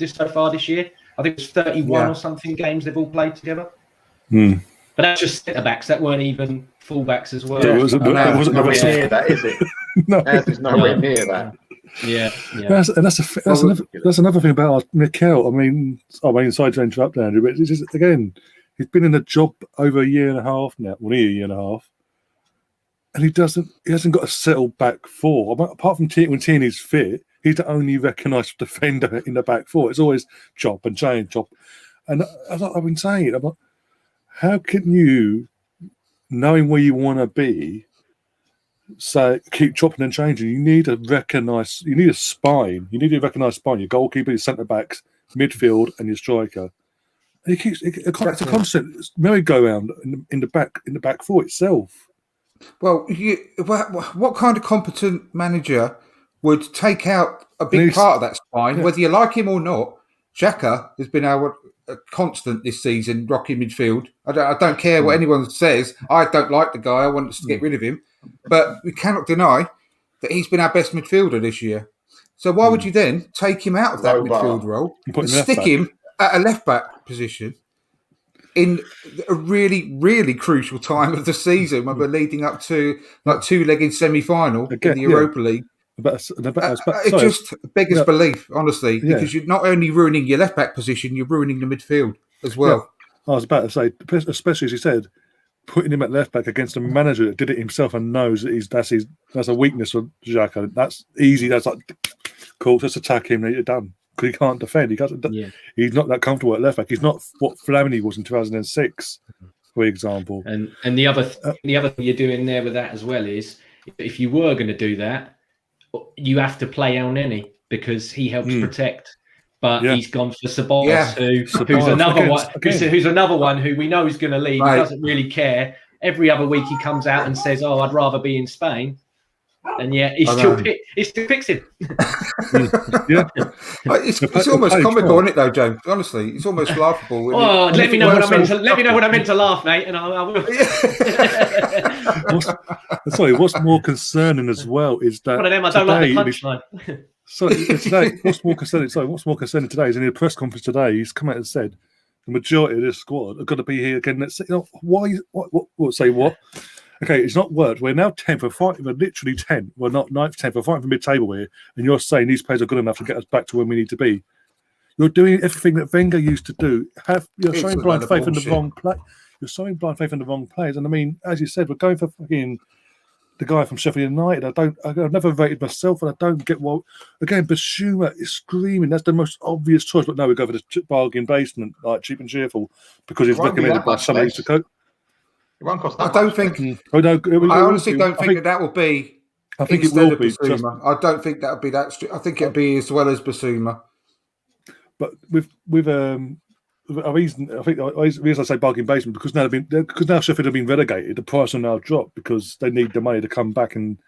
So far this year, I think it was 31 or something games they've all played together. But that's just centre backs. That weren't even full backs as well. Yeah, it wasn't nowhere near that, is it? No. Ours is nowhere near that. Yeah. That's another thing about Mikel. I mean, sorry to interrupt, Andrew, but it's just, again, he's been in a job over a year and a half now, well, nearly a year and a half, and he hasn't got a settled back four. Apart from when Tierney's fit, he's the only recognised defender in the back four. It's always chop and change, chop. And as I've been saying, I'm like, how can you, knowing where you want to be, so keep chopping and changing? You need a spine. You need a recognised spine. Your goalkeeper, your centre backs, midfield, and your striker. And it's a constant merry-go-round in the back four itself. Well, what kind of competent manager would take out a big part of that spine, whether you like him or not? Xhaka has been our constant this season, rocking midfield. I don't care what anyone says. I don't like the guy. I want to get rid of him. But we cannot deny that he's been our best midfielder this year. So why would you then take him out of that midfield role and stick him at a left-back position in a really, really crucial time of the season when we're leading up to like 2-legged semi-final in the Europa League? It just beggars belief, honestly, because you're not only ruining your left-back position, you're ruining the midfield as well. I was about to say, especially as you said, putting him at left back against a manager that did it himself and knows that that's a weakness for Xhaka. That's easy. That's like, cool, just attack him and you're done. Because he can't defend. He's not that comfortable at left back. He's not what Flamini was in 2006, for example. And the other thing you're doing there with that as well is, if you were going to do that, you have to play El Neni because he helps protect. But he's gone for Ceballos, who's another one who we know is going to leave. Right. He doesn't really care. Every other week he comes out and says, "Oh, I'd rather be in Spain," and yet he still picks him. It's almost comical, isn't it, though, James? Honestly, it's almost laughable. Oh, let me know what I meant to. Let me know when I meant to laugh, mate, and I will. What's more concerning as well is that one of them I don't like the punchline. So today, what's more concerning today is in the press conference today, he's come out and said the majority of this squad are going to be here again. Why? What? Say what? Okay, it's not worked. We're now 10th. We're literally 10th. We're not 9th, 10th. We're fighting for mid-table here, and you're saying these players are good enough to get us back to where we need to be. You're doing everything that Wenger used to do. You're showing blind faith in the wrong play. You're showing blind faith in the wrong players. And I mean, as you said, we're going for fucking the guy from Sheffield United. I've never rated myself, and I don't get what. Again, Basuma is screaming. That's the most obvious choice, but no, we go for the bargain basement, like cheap and cheerful, because he's It won't be recommended that by much somebody less. to coach. It won't cost I that don't much. think. Oh no, I honestly don't think that will be. I think it Instead will of be. Just, Basuma, I don't think that would be that. I think it'd be as well as Basuma. but with a reason, I think the reason I say bargain basement because now Sheffield have been relegated, the price will now drop because they need the money to come back and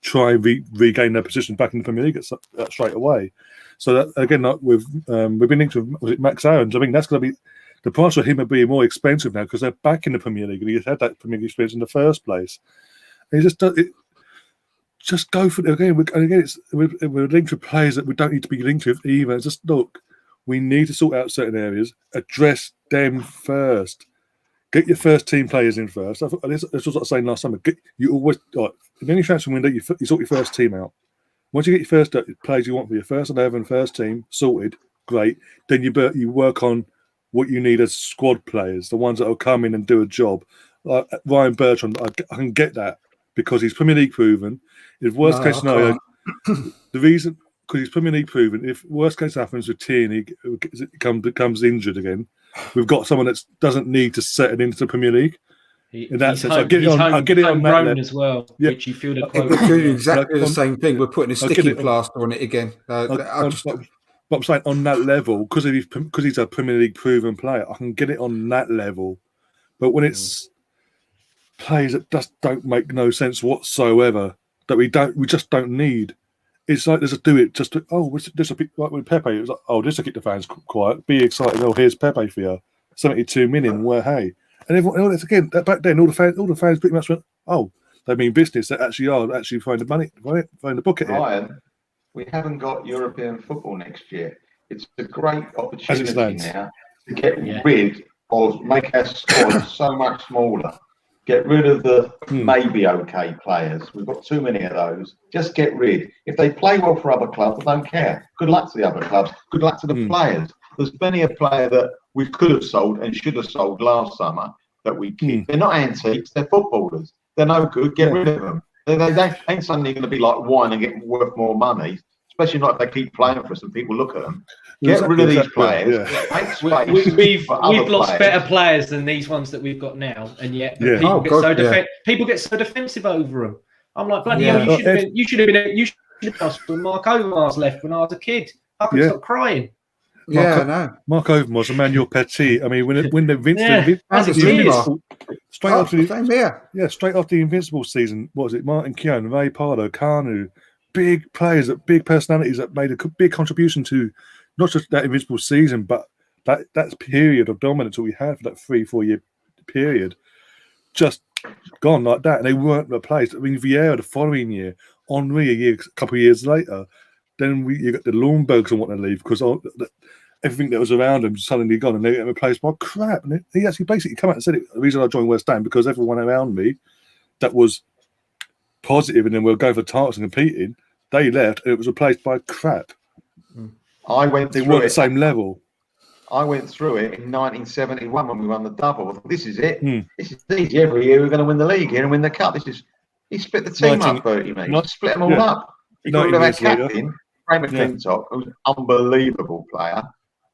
try and regain their position back in the Premier League straight away. So that again, we've been linked with Max Aarons. I think that's going to be the price for him will be more expensive now because they're back in the Premier League and he's had that Premier League experience in the first place. And he just does it. Just go for it again. We're linked with players that we don't need to be linked with either. It's just look, we need to sort out certain areas, address them first. Get your first team players in first. This was what I was saying last summer. You always in any transfer window, you sort your first team out. Once you get your first players you want for your first 11, first team sorted, great. Then you work on what you need as squad players, the ones that will come in and do a job. Like Ryan Bertrand, I can get that because he's Premier League proven. If worst case scenario, the reason because he's Premier League proven. If worst case happens with Tierney becomes injured again, we've got someone that doesn't need to settle into the Premier League. In that sense, I get it on that level as well, yeah. which you fielded We're quite doing exactly the same thing. We're putting a sticking plaster on it again. But I'm saying on that level, because he's a Premier League proven player, I can get it on that level. But when it's players that just don't make no sense whatsoever, that we just don't need. It's like there's a do it just to, this will be like with Pepe. It was like, this will keep the fans quiet. Be excited. Oh, here's Pepe for you. 72 million. Well, hey, and everyone again back then, all the fans pretty much went, they mean business. They actually find the money, find the bucket. Ryan, we haven't got European football next year. It's a great opportunity now to get rid of, make our squad so much smaller. Get rid of the maybe okay players. We've got too many of those. Just get rid. If they play well for other clubs, I don't care. Good luck to the other clubs. Good luck to the players. There's plenty of player that we could have sold and should have sold last summer that we keep. They're not antiques. They're footballers. They're no good. Get rid of them. They ain't suddenly going to be like wine and get worth more money, especially not if they keep playing for us and people look at them. Get rid of these players. We've lost better players than these ones that we've got now, and yet people get so defensive over them. I'm like, bloody hell! You should have been asked when Mark Overmars left when I was a kid. I could stop crying. I know. Mark Overmars, Emmanuel Petit. I mean, when the straight after the Invincible season, what was it? Martin Keown, Ray Pardo, Kanu, big players, big personalities that made a big contribution to not just that Invincible season, but that period of dominance that we had for that 3-4 year period, just gone like that, and they weren't replaced. I mean, Vieira the following year, Henry a couple of years later, then you got the Lundbergs and wanting to leave because everything that was around him suddenly gone, and they get replaced by crap. And he actually basically come out and said it. The reason I joined West Ham because everyone around me that was positive and then we were going for titles and competing, they left and it was replaced by crap. They weren't the same level. I went through it in 1971 when we won the double. This is it. This is easy. Every year we're going to win the league here and win the cup. He split the team up, 30 minutes. Split them all up. He got rid of our captain, Frank McClintock, who was an unbelievable player,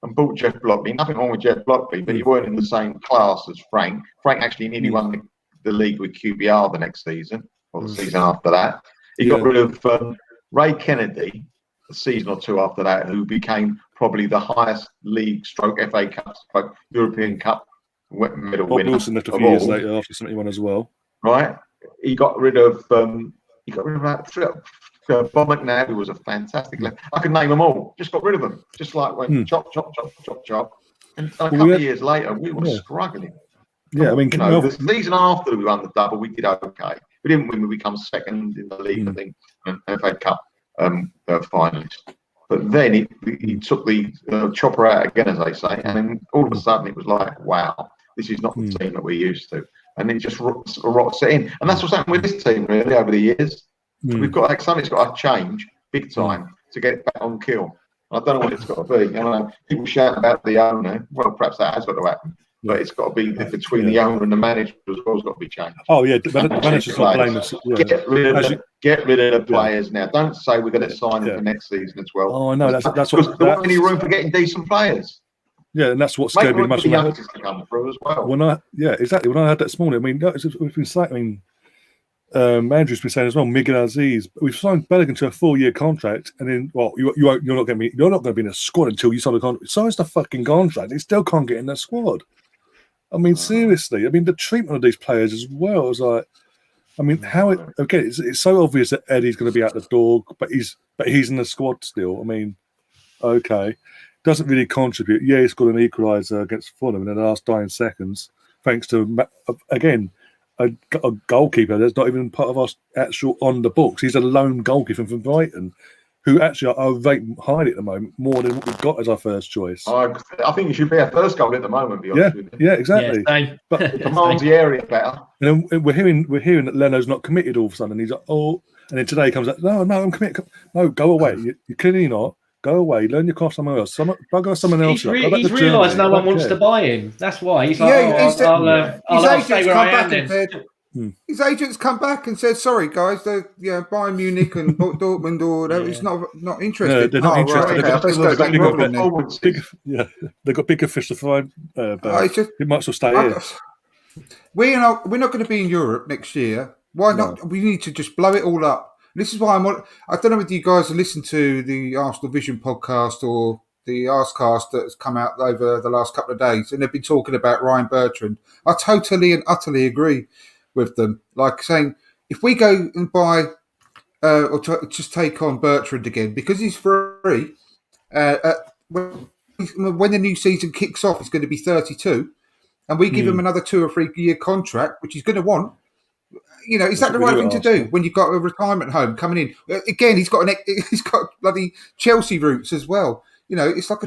and bought Jeff Blockley. Nothing wrong with Jeff Blockley, but he weren't in the same class as Frank. Frank actually nearly won the league with QPR the next season, or the season after that. He got rid of Ray Kennedy a season or two after that, who became probably the highest league stroke FA Cup stroke European Cup medal winner. Bob Wilson left a few years later after 71 as well. Right. He got rid of Bob McNabb, who was a fantastic left. I could name them all. Just got rid of them. Just like went chop, chop, chop, chop, chop. And a couple of years later, we were struggling. Yeah, I mean, the season after we won the double, we did okay. We didn't win. We become second in the league, I think, and FA Cup finalists. But then he took the chopper out again, as they say, and then all of a sudden it was like, wow, this is not the team that we're used to. And it just rots it in. And that's what's happened with this team, really, over the years. We've got something's got to change big time to get back on kill. I don't know what it's got to be. People shout about the owner. Well, perhaps that has got to happen. but it's got to be between the owner and the manager as well. It's got to be changed. Oh yeah, the manager's not blaming us. Yeah. Get rid of the players now. Don't say we're going to sign them for next season as well. Oh, I know. That's what. There wasn't any room for getting decent players. Yeah, and that's what scared me much. Youngsters to come through as well. Exactly. When I had that this morning, I mean, we've been saying. I mean, Andrew's been saying as well. Miguel Aziz, we've signed Bellingham to a 4-year contract, and then you're not going to be in a squad until you sign a contract. Signs the fucking contract. He still can't get in the squad. I mean, seriously. I mean, the treatment of these players as well is like. I mean, it's so obvious that Eddie's going to be out the door, but he's in the squad still. I mean, okay, doesn't really contribute. Yeah, he's got an equaliser against Fulham in the last dying seconds, thanks to again. A goalkeeper that's not even part of our actual on the books. He's a lone goalkeeper from Brighton, who actually I rate highly at the moment more than what we've got as our first choice. I think you should be our first goal at the moment. Be honest with you. Yeah, exactly. Yeah, but it commands the area better. And then we're hearing that Leno's not committed all of a sudden. He's like, and then today he comes like, no, I'm committed. No, go away. You're clearly not. Go away. Learn your craft somewhere else. Bugger someone else. He's realised no one wants to buy him. That's why he's like, I'll stay where I am then. His agents come back and said, "Sorry, guys, they're Bayern Munich and Dortmund or it's not interested." They're not interested. Right, They've got bigger fish to fry. It might as well stay here. We're not going to be in Europe next year. Why not? We need to just blow it all up. This is why I don't know whether you guys have listened to the Arsenal Vision podcast or the Arscast that's come out over the last couple of days, and they've been talking about Ryan Bertrand. I totally and utterly agree with them. Like saying, if we go and buy just take on Bertrand again, because he's free, when the new season kicks off, it's going to be 32, and we give him another 2 or 3 year contract, which he's going to want. Is that the right thing to do when you've got a retirement home coming in? Again, he's got bloody Chelsea roots as well. It's like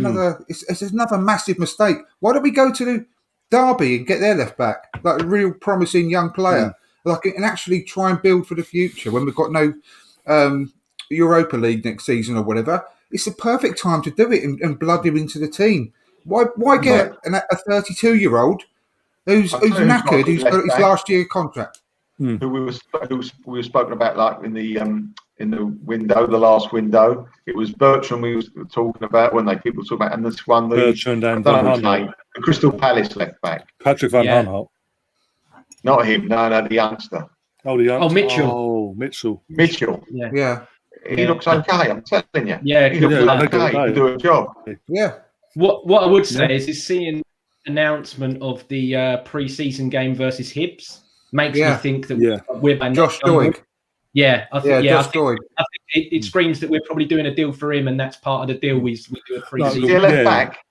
it's another massive mistake. Why don't we go to Derby and get their left back, like a real promising young player, and actually try and build for the future when we've got no Europa League next season or whatever? It's the perfect time to do it and blood him into the team. Why get a 32-year-old who's knackered, who's got his last year contract? Who we were spoken about, like in the window, the last window. It was Bertrand we were talking about when people talk about, and this one Bertrand and Van Aanholt, the Crystal Palace left back, Patrick Van Aanholt. Not him, no, the youngster. Oh, the youngster. Mitchell. Oh, Mitchell. Yeah. He looks okay. I'm telling you. Yeah, he looks okay. He can do a job. Yeah. What I would say is seeing announcement of the pre-season game versus Hibs makes me think that we're Josh Doig. Yeah, I think Doig. I think it screams that we're probably doing a deal for him, and that's part of the deal. We do a pre-season. Is he left back?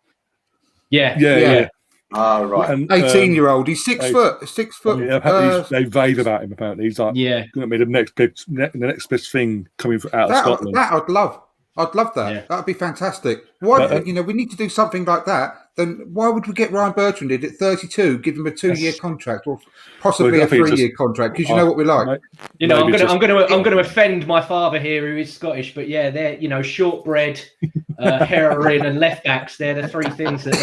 Yeah. Oh, right. And 18-year-old. He's 6 foot. 6 foot. They rave about him. Apparently, he's like, going to be the next best thing coming out of Scotland. That I'd love. I'd love that. Yeah. That'd be fantastic. Why? We need to do something like that. Then why would we get Ryan Bertrand in at 32, give him a 2-year contract or possibly a 3-year contract? Because you know what we like. I'm going to offend my father here, who is Scottish, but they're shortbread, heroin, and left backs. They're the 3 things that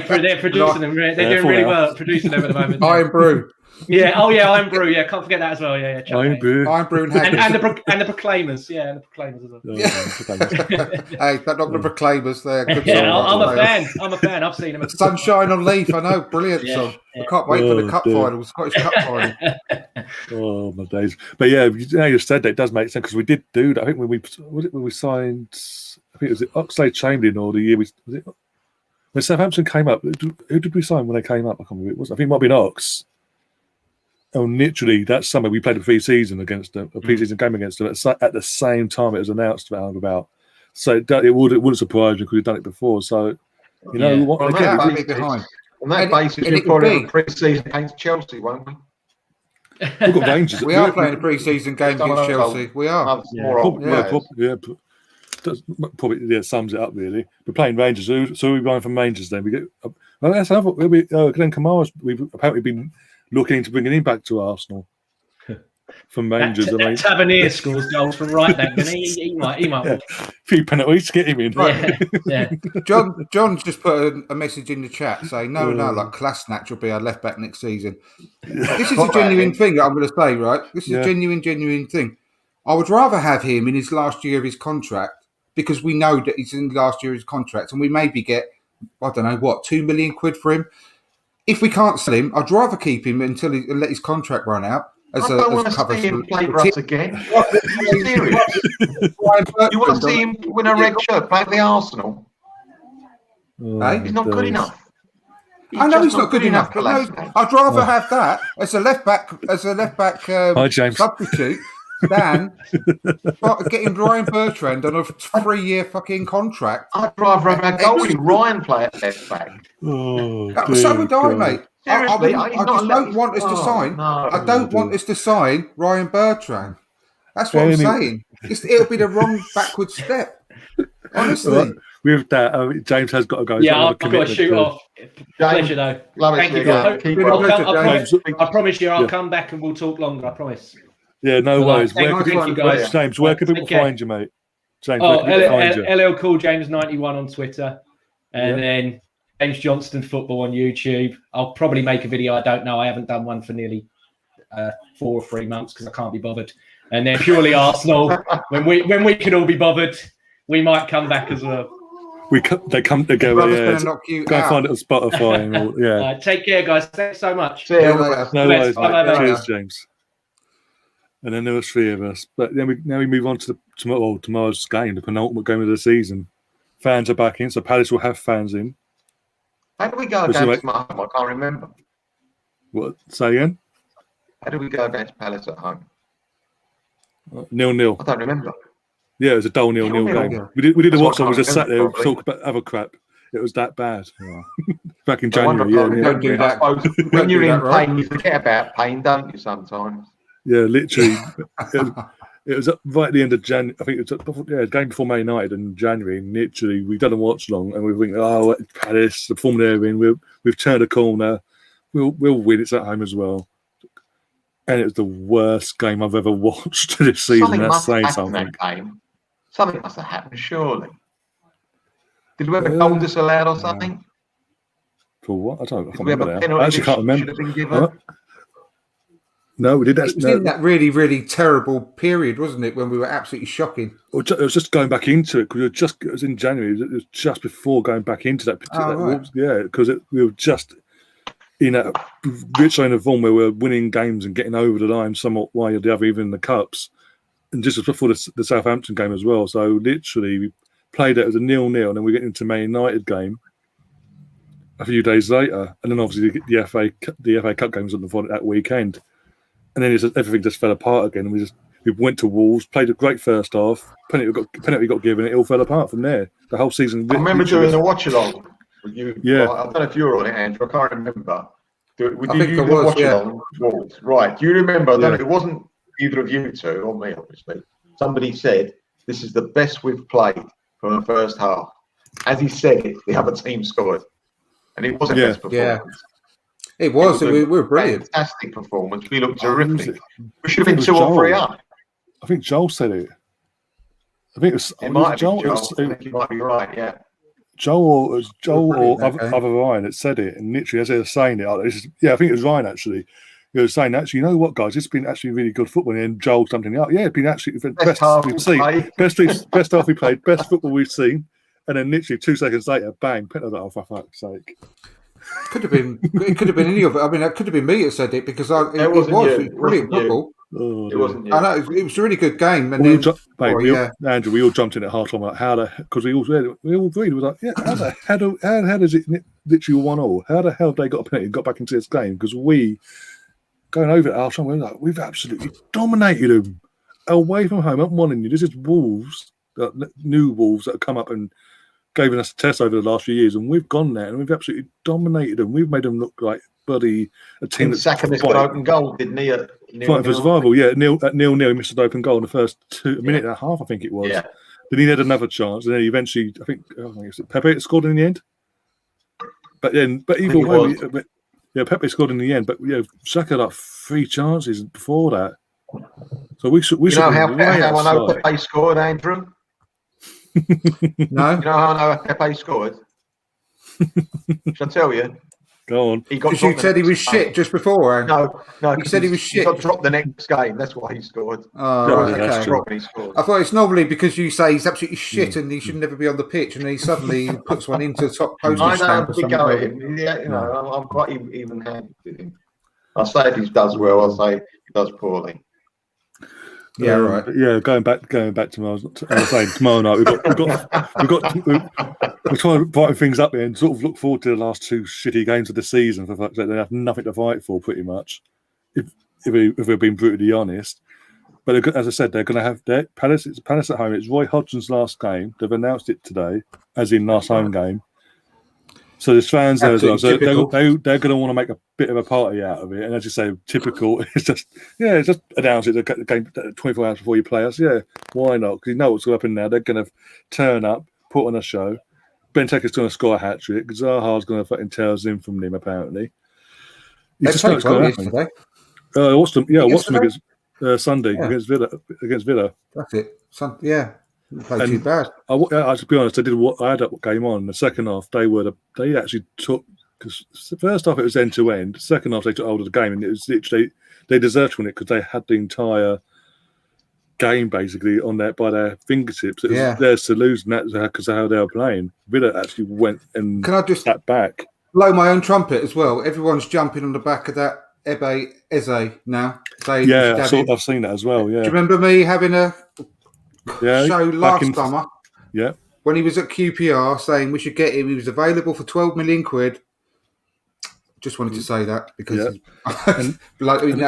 they're producing them. They're doing really well at producing them at the moment. Iron Brew. Iron Brew. Yeah, can't forget that as well. Iron Brew and the Proclaimers. Yeah, and the Proclaimers as well. Hey, but not the Proclaimers. They're good. I'm a fan. I've seen them. Sunshine on Leaf. I know, brilliant song. I can't wait for the cup final, Scottish Cup final. Oh my days! But you said that, it does make sense because we did do that. I think when we signed, I think it was Oxlade-Chamberlain, or the year when Southampton came up. Who did we sign when they came up? I can't remember. I think it might have been Ox. And literally that summer we played a pre-season against them, a pre-season game against them at the same time it was announced about. So it wouldn't surprise me because we've done it before. So what? On that basis, we'll probably have a pre-season against Chelsea, won't we? We've got Rangers. We are playing a pre-season game against Chelsea. We are. Probably sums it up really. We're playing Rangers, so we're going from Rangers. Then we get. Well, that's another. Glenn Kamara's. We've apparently been looking into bringing him back to Arsenal. from That, Rangers. I mean, Tavernier scores goals from right back, and he might. yeah, few penalties to get him in. Yeah. John's just put a message in the chat saying, no, like Klasnach will be our left back next season. This is a genuine thing that I'm going to say, right? This is a genuine thing. I would rather have him in his last year of his contract because we know that he's in the last year of his contract and we maybe get, I don't know, what, 2 million quid for him. If we can't sell him, I'd rather keep him until he let his contract run out. I don't want to see him play for us again. Are you serious? You want to see him win a red shirt, play for the Arsenal? He's not good enough. I know he's not good enough, but no, I'd rather have that as a left back Hi, James. substitute than getting Ryan Bertrand on a 3-year fucking contract. I'd rather have a goalie Ryan play at left back. So would I, mate. I just don't want us to sign. I don't want us to sign Ryan Bertrand. That's what I'm saying. It'll be the wrong backward step. Honestly. With that, James has got to go. Yeah, I've got to shoot off. Pleasure, though. Thank you, guys. I promise you, I'll come back and we'll talk longer. I promise. Yeah, no worries. Thank you, guys. James, where can people find you, mate? James, LL Cool James 91 on Twitter, and then James Johnston Football on YouTube. I'll probably make a video. I don't know. I haven't done one for nearly 4 or 3 months because I can't be bothered. And then Purely Arsenal. when we can all be bothered, we might come back as well. They come together. Yeah. Go and find it on Spotify. Take care, guys. Thanks so much. No worries. Cheers, James. And then there was 3 of us. But then we move on to tomorrow's game, the penultimate game of the season. Fans are back in, so Palace will have fans in. How do we go against home? I can't remember. What? Say again? How do we go against Palace at home? 0-0. I don't remember. Yeah, it was a dull 0-0 game. We did the watch on. We just sat there and talk about other crap. It was that bad. Back in January. Don't do that. When you're in pain, you forget about pain, don't you? Sometimes. Yeah, literally. It was right at the end of January. I think it was game before Man United in January. And literally, we've done a watch long, and we think, Palace, the form they're in, we've turned a corner. We'll win. It's at home as well. And it was the worst game I've ever watched this season. That's saying something. Something must have happened, surely. Did we have a goal disallowed or something? For what? I can't remember now. I actually can't remember. No, we didn't. It was in that really, really terrible period, wasn't it, when we were absolutely shocking? It was just going back into it because it was in January. It was just before going back into that. Yeah, because we were just in a rich line of form where we were winning games and getting over the line somewhat one or the other, even in the cups. And just before the Southampton game as well. So literally, we played it as a 0-0, and then we get into Man United game a few days later, and then obviously the FA Cup games on that weekend, and then everything just fell apart again. And we went to Wolves, played a great first half, penalty got given, it all fell apart from there. The whole season. I remember doing the watch along with you. Yeah, I don't know if you were on it, Andrew. I can't remember. I think you were watching on Wolves, right? Do you remember? It wasn't either of you two, or me, obviously. Somebody said, this is the best we've played from the first half. As he said it, the other team scored. And it was a best performance. Yeah. It was. We were brilliant. Fantastic performance. We looked terrific. We should have been 2 or 3 up. I think Joel said it. I think it was Joel. I think you might be right, yeah. Joel or other Ryan that said it. And literally, as they were saying it, I think it was Ryan actually. He was saying, actually, you know what, guys? It's been actually really good football. And then Joel something up. Yeah, it's been absolutely best half we've seen. Best half we played, best football we've seen. And then literally 2 seconds later, bang, penalty. Oh, for fuck's sake. It could have been any of it. I mean, it could have been me that said it because it was brilliant football. It wasn't you. I know, it was a really good game. And Andrew, we all jumped in at half time, like, because we all agreed. We were like, yeah, how does it literally 1-1? How the hell have they got a penalty and got back into this game? Because we, going over at half time, we were like, we've absolutely dominated them away from home. I'm warning you, this is Wolves, new Wolves that have come up and given us a test over the last few years, and we've gone there and we've absolutely dominated them. We've made them look like a team that's Saka missed an open goal, didn't he? Fighting for survival, yeah. 0-0, he missed an open goal in the first minute and a half, I think it was. Yeah. Then he had another chance, and then eventually, I think it was Pepe scored in the end. But either way, Pepe scored in the end. But Saka had like 3 chances before that, So we should. We You know should how, be way how I know outside. Pepe scored, Andrew? No, You know how I know Pepe scored? Shall I tell you? Go on. He got because you dropped said he the was next shit game. just before. No, You said he was He shit. got dropped the next game. That's why he scored. Oh, No, right, that's okay. true. He scored. I thought it's normally because you say he's absolutely shit and he should never be on the pitch, and he suddenly puts one into the top postage I stamp don't or think something. I him. Yeah, you know, I'm quite even-handed with him. I say if he does well, I'll say he does poorly. Yeah, right. But yeah, going back to I was saying tomorrow night we're trying to brighten things up here and sort of look forward to the last two shitty games of the season. For fuck's sake, they have nothing to fight for, pretty much. If we're being brutally honest, but as I said, they're going to have their Palace. It's Palace at home. It's Roy Hodgson's last game. They've announced it today, as in last home game. So there's fans there as well. So they're going to want to make a bit of a party out of it. And as you say, typical. It's just announce it the game 24 hours before you play us. Yeah, why not? Because you know what's going to happen now. They're going to turn up, put on a show. Benteke's going to score a hat trick. Zaha's going to fucking tear us in from him. Apparently, They just know played it's well going to happen. yesterday. I watched them. Yeah, I watched them Yesterday? against Sunday Yeah. against Villa. That's it. Yeah, didn't play And- too bad. To be honest, I had that game on. The second half, they actually took, because the first half it was end to end. Second half they took hold of the game, and it was literally they deserved to win it because they had the entire game basically on by their fingertips. It was Yeah. theirs to lose, and that's because of how they were playing. Villa actually went and Can I just sat back. blow my own trumpet as well? Everyone's jumping on the back of that Eze now. Yeah, I've seen that as well. Do you Yeah, remember me having a yeah. show back last in- summer Yeah, when he was at QPR saying we should get him? He was available for 12 million quid. Just wanted to say that because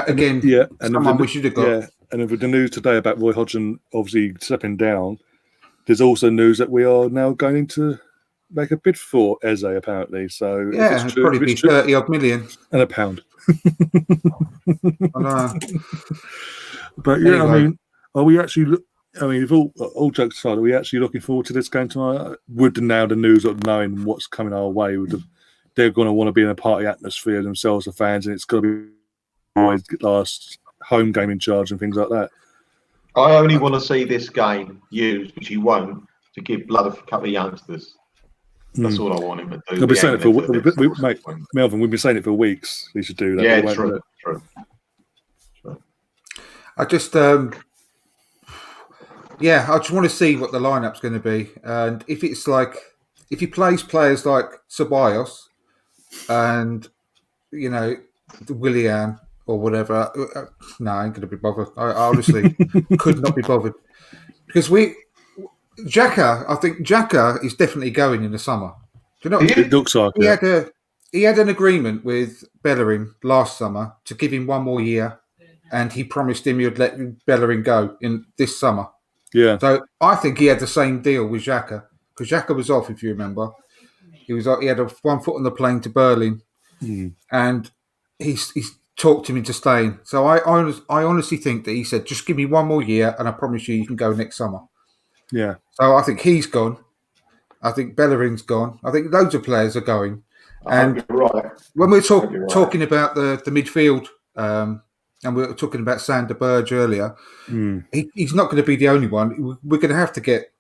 again, yeah, and someone we should have got. Yeah, and with the news today about Roy Hodgson obviously stepping down, there's also news that we are now going to make a bid for Eze apparently. So if Yeah, it's it'd true, probably if be it's true, 30 odd million. and £1. I know. But yeah, I Anyway. mean, are we actually? If all jokes aside, are we actually looking forward to this game tomorrow? With now the news of knowing what's coming our way, they're going to want to be in a party atmosphere themselves, the fans, and it's going to be always last home game in charge and things like that. I only want to see this game used, which he won't, to give blood a couple of youngsters. That's all I want him to do. They'll be saying it for Mate, Melvin. We've been saying it for weeks. He should do that. yeah, They won't do true, it. true. I just I just want to see what the lineup's going to be, and if it's like if he plays players like Ceballos and Willian or whatever, no, I ain't going to be bothered. I honestly could not be bothered because I think Xhaka is definitely going in the summer. Do you know? It looks like it. He had an agreement with Bellerin last summer to give him one more year, and he promised him he'd let Bellerin go in this summer. Yeah, So I think he had the same deal with Xhaka because Xhaka was off, if you remember. He had 1 foot on the plane to Berlin, and he's talked him into staying. So I honestly think that he said, "Just give me one more year, and I promise you can go next summer." yeah. So I think he's gone. I think Bellerin's gone. I think loads of players are going. I And hope you're right. when we're You're right. talking about the midfield, and we were talking about Sander Berge earlier, he's not going to be the only one. We're going to have to get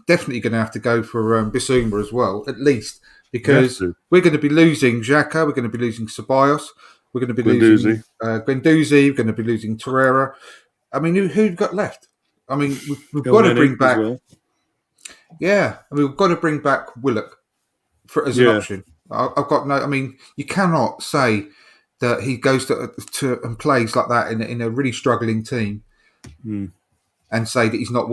definitely going to have to go for Bissouma as well, at least, because we're going to be losing Xhaka, we're going to be losing Ceballos, we're going to be losing Guendouzi, we're going to be losing Torreira. I mean, who've got left? I mean, we've got to bring back. Well. Yeah, I mean, we've got to bring back Willock as an option. I've got no. I mean, you cannot say that he goes to and plays like that in a really struggling team, and say that he's not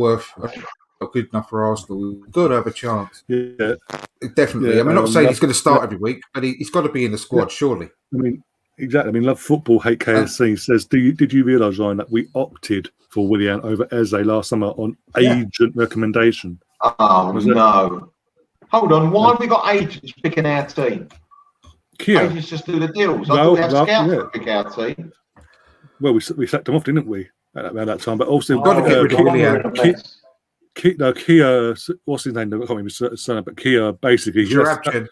good enough for Arsenal. We've got to have a chance. Yeah, Definitely. Yeah, I'm not saying he's going to start yeah. every week, but he's got to be in the squad, surely. I mean, exactly. I mean, Love Football Hate KSC says, did you realise, Ryan, that we opted for Willian over Eze last summer on agent recommendation? Oh, Was it? no. Hold on. Why have we got agents picking our team? Kia. Agents just do the deals. I Well, thought we had well, scouts yeah. to pick our team. Well, we sacked them off, didn't we? Around that time, but also Got to get rid of Willian. Kia, what's his name? I can't remember his surname, but Kia basically Surabchen.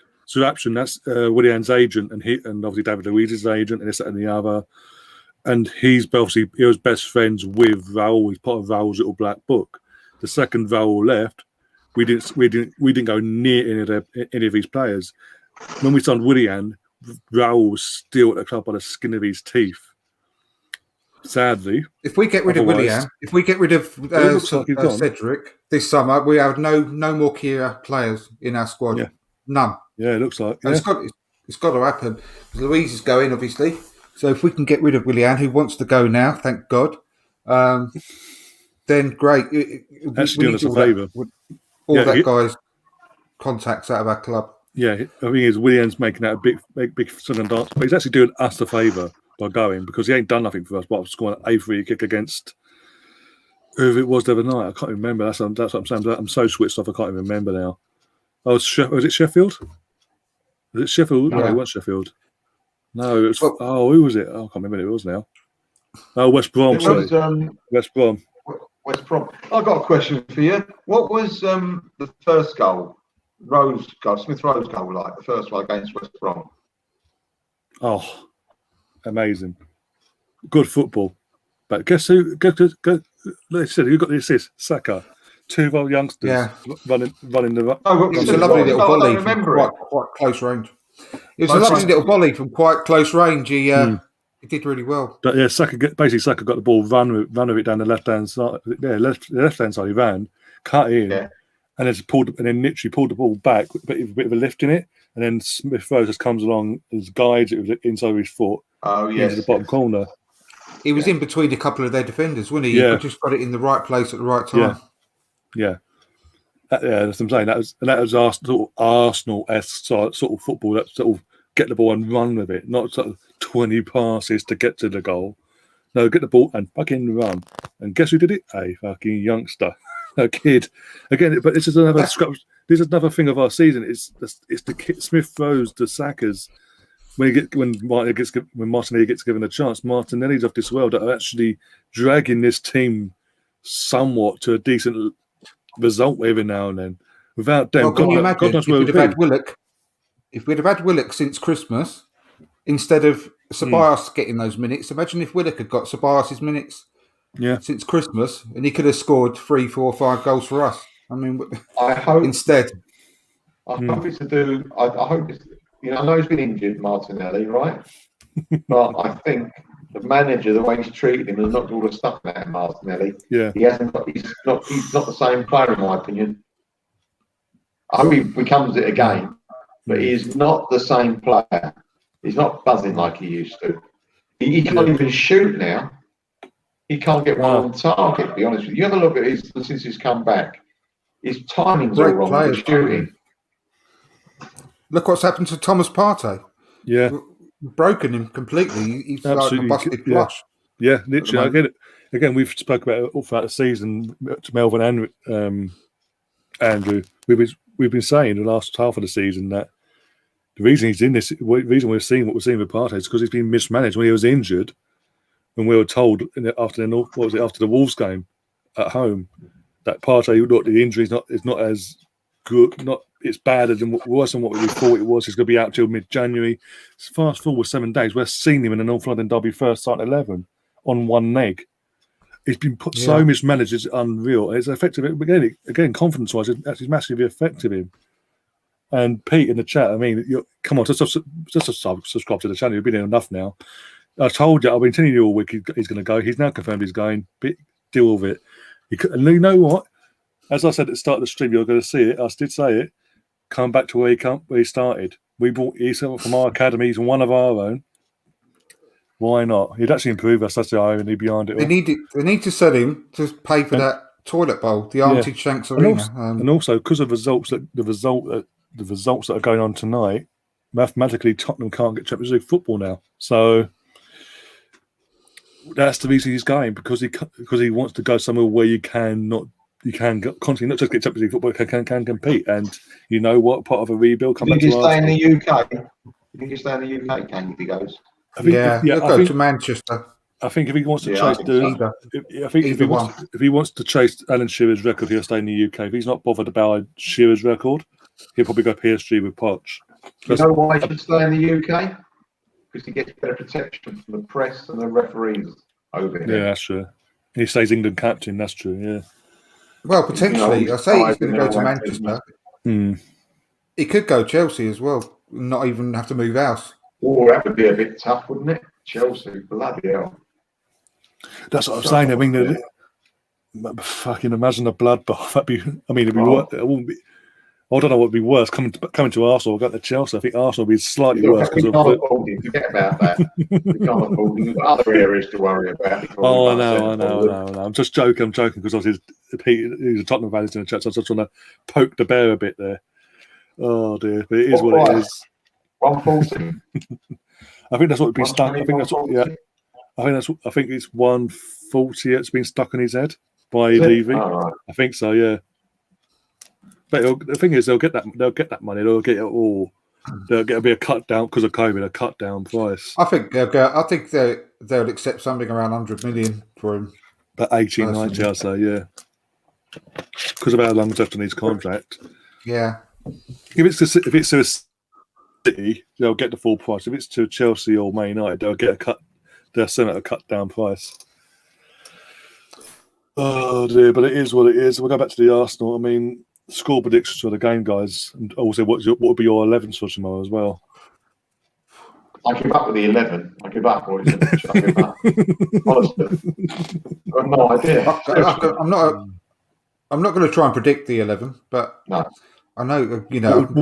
that's Willian's agent, and obviously David Luiz's agent, and this that, and the other. and he was best friends with Raul. He's part of Raul's little black book. The second Raul left, we didn't go near any of these players. When we signed Willian, Raul was still at the club by the skin of his teeth. Sadly, if we get rid of Willian, if we get rid of Cedric this summer, we have no more Kia players in our squad. Yeah. None. Yeah, it looks like. And Yeah. it's got to happen. Louise is going, obviously. So if we can get rid of Willian, who wants to go now, thank God, then great. Actually, doing us a favour. That guy's contacts out of our club. Yeah, I think Willian's making that a big sudden dance, but he's actually doing us a favour by going, because he ain't done nothing for us but scoring a free kick against whoever it was the other night. I can't remember. That's what I'm saying. I'm so switched off. I can't even remember now. Was it Sheffield? Was it Sheffield? Yeah. No, it wasn't Sheffield. No, it was. Who was it? I can't remember who it was now. Oh, West Brom. It was, West Brom. West Brom. I've got a question for you. What was the first goal? Smith Rowe's goal, like the first one against West Brom? Oh, amazing. Good football. But guess who? Like I said, who got the assist? Saka. Two of our youngsters running the. It was a lovely little volley from quite close range. It was a lovely little volley from quite close range. He did really well. But yeah, Saka got the ball, run with it down the left hand side. Yeah, left hand side. He ran, cut in, and then literally pulled the ball back, but a bit of a lift in it, and then Smith Rowe just comes along and guides it with the inside of his foot into the bottom corner. He was in between a couple of their defenders, wasn't he? Yeah. He just got it in the right place at the right time. Yeah. That's what I'm saying. That was Arsenal-esque sort of football. That sort of get the ball and run with it, not sort of 20 passes to get to the goal. No, get the ball and fucking run. And guess who did it? A fucking youngster, a kid. Again, but this is another scrap. This is another thing of our season. It's the kid, Smith Rowe's, the Sakas. When Martinelli gets given a chance, Martinelli's of this world that are actually dragging this team somewhat to a decent result every now and then. Without them, can you imagine if we'd have had Willock? If we'd have had Willock since Christmas, instead of Ceballos getting those minutes, imagine if Willock had got Ceballos' minutes since Christmas, and he could have scored 3, 4, 5 goals for us. I mean, I hope instead. I hope it's to do. I hope it's. I know he's been injured, Martinelli, right? But I think the manager, the way he's treated him, has knocked all the stuff out of Martinelli. Yeah, he hasn't got. He's not the same player, in my opinion. I hope he becomes it again, but he is not the same player. He's not buzzing like he used to. He can't even shoot now. He can't get one on target. To be honest with you, you have a look at since he's come back. His timing's all wrong with the shooting. Look what's happened to Thomas Partey. Yeah. Broken him completely. He's like a busted flush. Yeah, literally. I get it. Again, we've spoke about it all throughout the season to Melvin and Andrew. We've been saying the last half of the season that the reason he's in this, the reason we're seeing what we're seeing with Partey is because he's been mismanaged. When he was injured, when we were told after the Wolves game at home that Partey, look, the injury is not as good, it's badder than worse than what we thought it was. He's going to be out till mid-January. Fast forward 7 days, we're seeing him in an North London derby first starting 11 on one leg. He's been so mismanaged, it's unreal. It's affected him again, confidence-wise, it's actually massively affected him. And Pete in the chat, I mean, come on, just subscribe to the channel. You've been here enough now. I told you, I've been telling you all week he's going to go. He's now confirmed he's going. Deal with it. And you know what? As I said at the start of the stream, you're going to see it. I did say it. Come back to where he started. He's from our academy. He's one of our own. Why not? He'd actually improve us. That's the irony behind it. They need to sell him to pay for that toilet bowl, the Armitage Shanks Arena. And also, because of the results that are going on tonight, mathematically Tottenham can't get Champions League football now. So that's the reason he's going, because he wants to go somewhere where you can constantly not just get Champions League football, can compete. And you know what? Part of a rebuild. Can you stay in the UK? You think you stay in the UK? Can if he goes? He'll go to Manchester. I think if he wants to chase if he wants to chase Alan Shearer's record, he'll stay in the UK. If he's not bothered about Shearer's record, he'll probably go PSG with Poch. You know why he should stay in the UK? because he gets better protection from the press and the referees over him. Yeah, that's true. He stays England captain. That's true. Yeah. Well, potentially. I say he's going to go to Right. Manchester. Hmm. He could go Chelsea as well, not even have to move house. Oh, that would be a bit tough, wouldn't it? Chelsea, bloody hell. That's what I'm saying. I mean, fucking imagine a bloodbath. That'd be. I mean, it'd be. It wouldn't be. I don't know what would be worse coming to Arsenal or going to Chelsea. I think Arsenal would be slightly worse because we of. can't afford it. Forget about that. We can't afford it. We've got other areas to worry about. Oh, I know. I'm just joking. I'm joking because obviously he's a Tottenham fan in the chat, so I'm just trying to poke the bear a bit there. Oh dear, but it is what it is. 140. I think that's what would be stuck. I think that's what. Yeah. I think it's 140. It's been stuck in his head by Levy. Oh, right. I think so. Yeah. But the thing is, they'll get that money. They'll get it all. They'll get a bit of cut down because of COVID, a cut down price. I think they'll accept something around 100 million for him. But 18, 19, I'd say, yeah. Because of how long left on his contract. Yeah. If it's to a City, they'll get the full price. If it's to Chelsea or Man United, they'll get a cut. They'll send it a cut down price. Oh dear, but it is what it is. We'll go back to the Arsenal. I mean, score predictions for the game, guys, and also what would be your 11s for tomorrow as well? I give up with the 11. I give up, boys. I give up. Honestly, I've got no idea. I'm not going to try and predict the 11, but No. I know I'll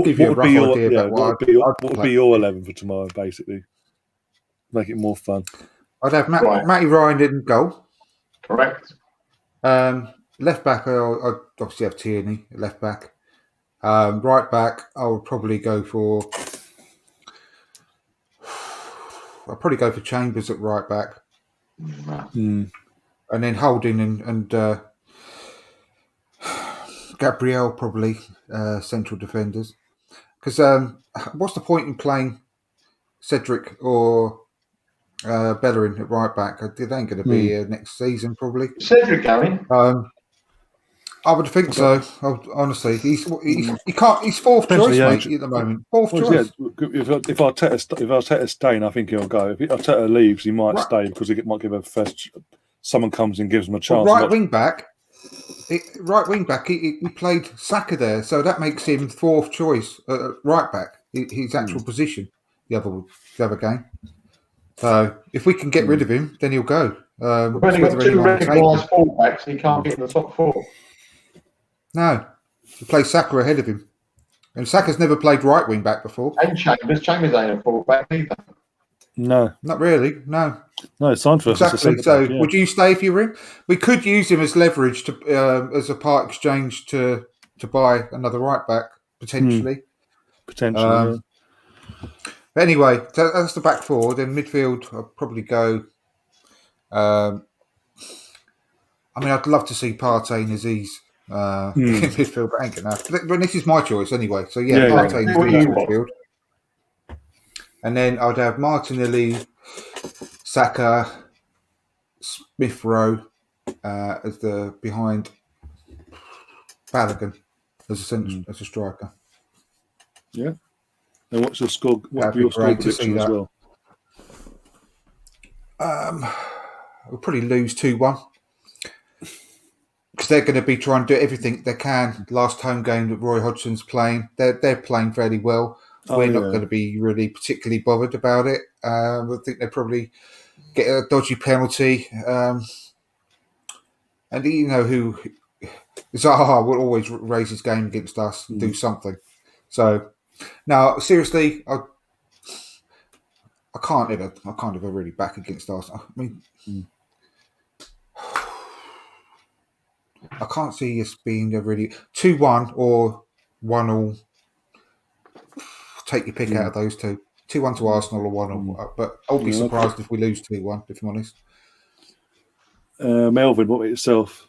give you a rough idea about what would be your 11 for tomorrow, basically. Make it more fun. I'd have Right. Matty Ryan in goal. Correct. Left back, I'd obviously have Tierney at left back. Right back, I would probably go for. I'll probably go for Chambers at right back, and then Holding and Gabriel probably central defenders. Because what's the point in playing Cedric or Bellerin at right back? It ain't going to be next season probably. Cedric going. I would think so. Honestly, he's fourth choice, mate, at the moment. Fourth choice. Yeah, if Arteta staying, I think he'll go. If Arteta leaves, he might stay because he might give a first. Someone comes and gives him a chance. Right wing back. He played Saka there, so that makes him fourth choice right back. His actual position. The other game. So if we can get rid of him, then he'll go. We've only got two recognised fullbacks, and he can't get in the top four. No, he plays Saka ahead of him, and Saka's never played right wing back before. And Chambers ain't a fullback either. No, not really. No, it's signed for us. Exactly. So, would you stay if you were him? We could use him as leverage to as a part exchange to buy another right back potentially. Potentially. But anyway, so that's the back four. Then midfield, I'll probably go. I mean, I'd love to see Partey and Aziz in midfield, but ain't gonna. But this is my choice anyway. So Partey and Aziz in midfield. And then I'd have Martinelli, Saka, Smith Rowe as the behind Balogun as a striker. Yeah. And what's your score? What your score prediction as well? We'll probably lose 2-1 because they're going to be trying to do everything they can. Last home game that Roy Hodgson's playing, they're playing fairly well. We're not going to be really particularly bothered about it. I think they'll probably get a dodgy penalty. And who Zaha will always raise his game against us and do something. So now, seriously, I can't ever really back against Arsenal. I mean, I can't see us being a really 2-1 or 1-1. Take your pick out of those two. 2-1 to Arsenal or 1-1. But I'll be surprised if we lose 2-1, if I'm honest. Melvin, what about yourself?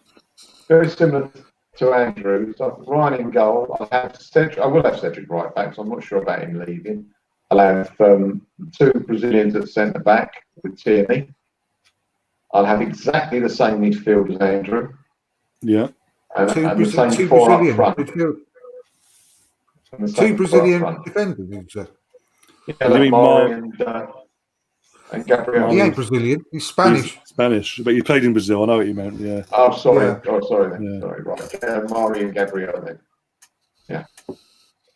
Very similar to Andrew. So Ryan in goal. I will have Cedric right back, so I'm not sure about him leaving. I'll have two Brazilians at centre back with Tierney. I'll have exactly the same midfield as Andrew. Yeah. And the same four up front. Two Brazilian defenders, Yeah, Mari and And Gabriel. He ain't Brazilian. He's Spanish. He's Spanish, but you played in Brazil. I know what you meant. Yeah. Oh, sorry. Yeah. Oh, sorry. Then. Yeah. Sorry. Right. Mari and Gabriel then. Yeah.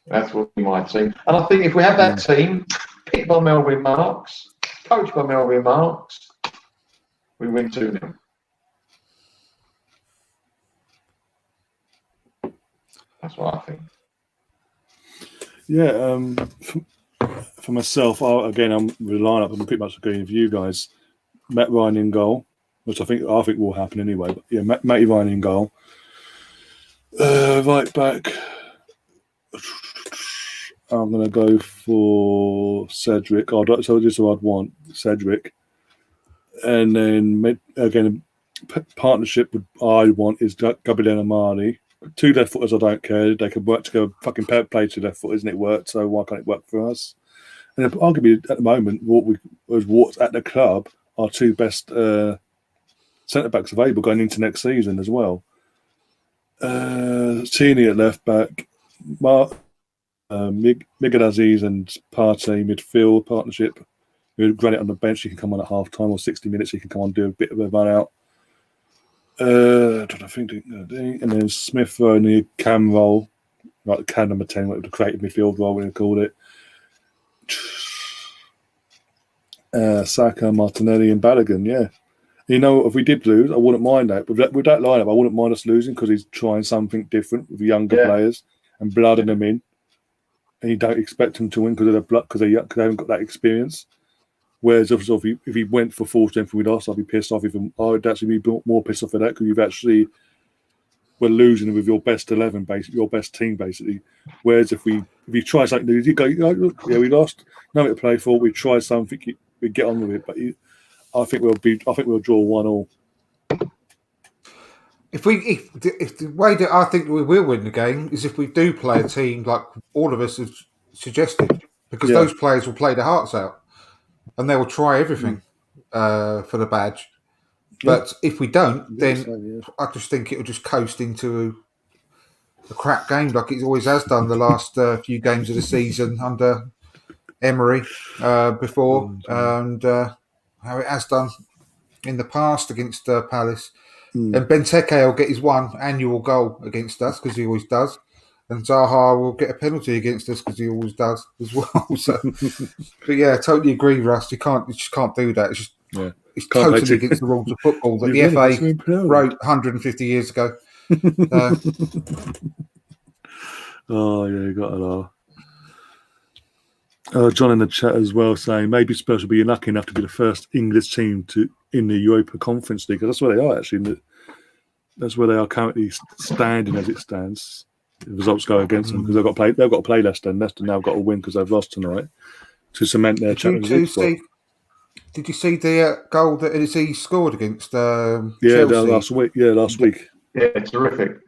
That's what we might see. And I think if we have that team, picked by Melvin Marks, coached by Melvin Marks, we win 2-0. That's what I think. Yeah, for myself, I'm with the lineup. I'm pretty much agreeing with you guys. Matt Ryan in goal, which I think will happen anyway. But yeah, Matty Ryan in goal. Right back, I'm going to go for Cedric. So this is what I'd want, Cedric. And then again, partnership I want is Gabriel Amadi. Two left footers, I don't care. They could work together. Fucking play two left footers, and it worked. So why can't it work for us? And arguably, at the moment, what's at the club are two best centre backs available going into next season as well. Tierney at left back, Miguel Aziz and Partey midfield partnership. Granit on the bench, he can come on at half time or 60 minutes. He can come on and do a bit of a run out. And then Smith throwing the cam role, like the cam number 10, like the creative midfield role, we called it. Saka, Martinelli, and Balogun. Yeah, if we did lose, I wouldn't mind that. With that lineup, I wouldn't mind us losing because he's trying something different with younger players and blooding them in. And you don't expect them to win because of their blood, because they haven't got that experience. Whereas if he went for full strength and we lost, I'd be pissed off. I would actually be more pissed off at that because we're losing with your best 11, basically, your best team, basically. Whereas if you try something, you go, look, we lost, nothing to play for. We try something, we get on with it. But I think we'll draw 1-1. If the way that I think we will win the game is if we do play a team like all of us have suggested, because those players will play their hearts out. And they will try everything for the badge. But if we don't, then I just think it will just coast into a crap game like it always has done the last few games of the season under Emery before, and how it has done in the past against Palace. And Benteke will get his one annual goal against us because he always does. And Zaha will get a penalty against us because he always does as well. So, but yeah, I totally agree, Russ. You just can't do that. It's just it's totally against the rules of football that the FA wrote 150 years ago. Oh yeah, you got to laugh. John in the chat as well saying maybe Spurs will be lucky enough to be the first English team in the Europa Conference League. That's where they are actually. That's where they are currently standing as it stands. The results go against them because they've got to play Leicester, and Leicester now got to win because they've lost tonight to cement their Champions League spot. Did you see the goal that he scored against Chelsea? Last week. Yeah, terrific.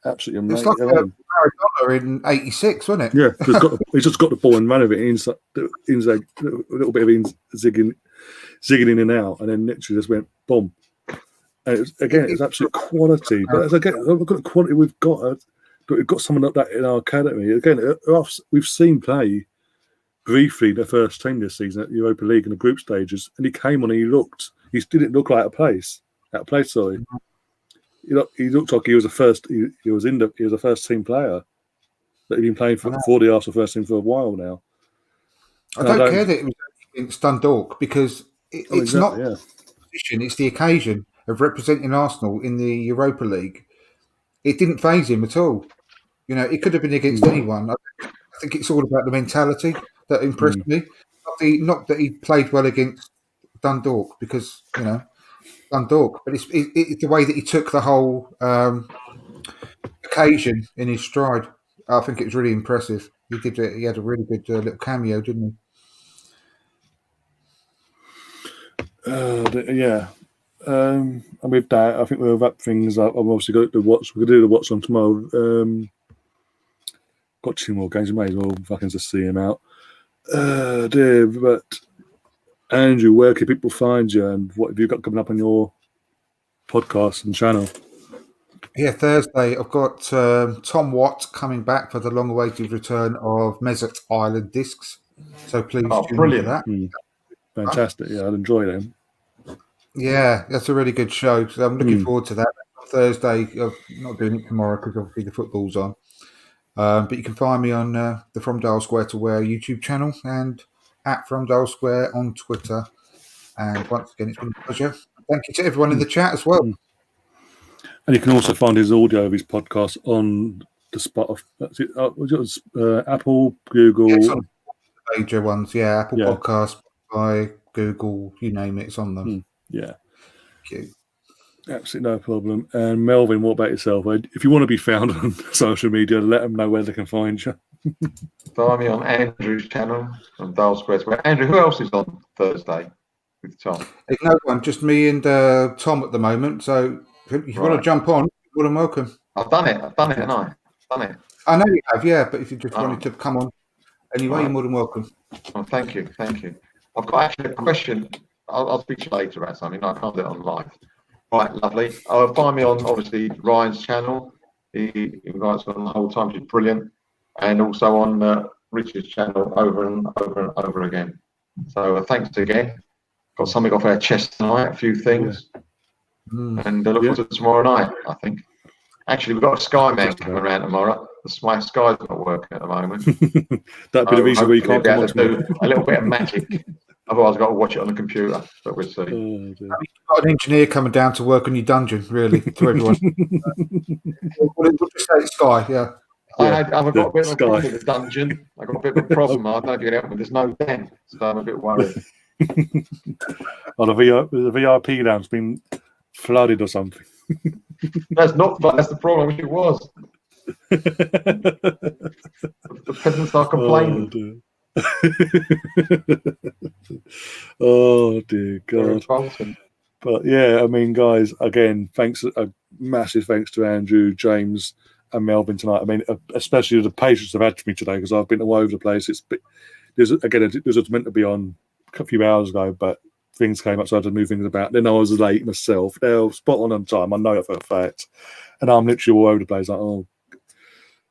Absolutely amazing. It's like Maradona in '86, wasn't it? Yeah, he's just got the ball and ran of it. A little bit of zigging in and out, and then literally just went boom. And it's absolute quality. But again, look at the quality we've got. But we've got someone like that in our academy. Again, we've seen play briefly the first team this season at Europa League in the group stages, and he came on and he didn't look like out of place. Sorry. He looked like he was a first team player that he'd been playing for the Arsenal first team for a while now. I don't care that it was against Dundalk because it's not the position, it's the occasion of representing Arsenal in the Europa League. It didn't faze him at all. It could have been against anyone. I think it's all about the mentality that impressed me. Not that he played well against Dundalk because, Dundalk, but it's the way that he took the whole occasion in his stride. I think it was really impressive. He had a really good little cameo, didn't he? And with that, I think we'll wrap things up. I've obviously got the watch. We're going to do the watch on tomorrow. Got 2 more games. We may as well fucking just see them out. But Andrew, where can people find you, and what have you got coming up on your podcast and channel? Yeah, Thursday I've got Tom Watt coming back for the long-awaited return of Mesut Island Discs. So please tune into that. fantastic. Yeah, I'd enjoy them. Yeah, that's a really good show. So I'm looking forward to that. On Thursday, I'm not doing it tomorrow because obviously the football's on. But you can find me on the From Dial Square to Wear YouTube channel and at From Dial Square on Twitter. And once again, it's been a pleasure. Thank you to everyone in the chat as well. And you can also find his audio of his podcast on the Spotify. That's it. Apple, Google. Yeah, it's on the major ones. Yeah, Apple Yeah. Podcasts, Spotify, Google, you name it, it's on them. Yeah, Thank you. absolutely no problem. And Melvin, what about yourself? If you want to be found on social media, let them know where they can find you. Find me on Andrew's channel on Dial Square. Where Andrew, who else is on Thursday with Tom? There's no one, just me and Tom at the moment. So if you want to Right. jump on, you're more than welcome. I've done it, haven't I? Done it. I know you have, yeah, but if you just Oh. wanted to come on anyway, Right. you're more than welcome. Oh, thank you. I've got actually a question. I'll speak to you later about something. I can't do it on live. Right, lovely. Find me on obviously Ryan's channel. He invites me on the whole time, which is brilliant, and also on Richard's channel over and over again. So thanks again. Got something off our chest tonight, a few things, and look forward to tomorrow night. I think. Actually, we've got a Sky man coming around tomorrow. The Sky's not working at the moment. That bit of easy where you can't come on do a little bit of magic. Otherwise, I've got to watch it on the computer. But we'll see. Oh, dear. You've got an engineer coming down to work on your dungeon, really, to everyone. We'll just say it's Sky, yeah. I've got a bit of a Sky. problem with the dungeon. I've got a bit of a problem. I don't know if you can help me. There's no den, so I'm a bit worried. Oh, the VIP lounge's been flooded or something. That's the problem. I wish it was. The peasants are complaining. Oh dear They're God. revolting. But yeah, I mean, guys, again, thanks, a massive thanks to Andrew, James, and Melvin tonight. I mean, especially the patience they've had for me today because I've been all over the place. There's meant to be on a few hours ago, but things came up, so I had to move things about. Then I was late myself. They're spot on time. I know that for a fact, and I'm literally all over the place. Like, oh,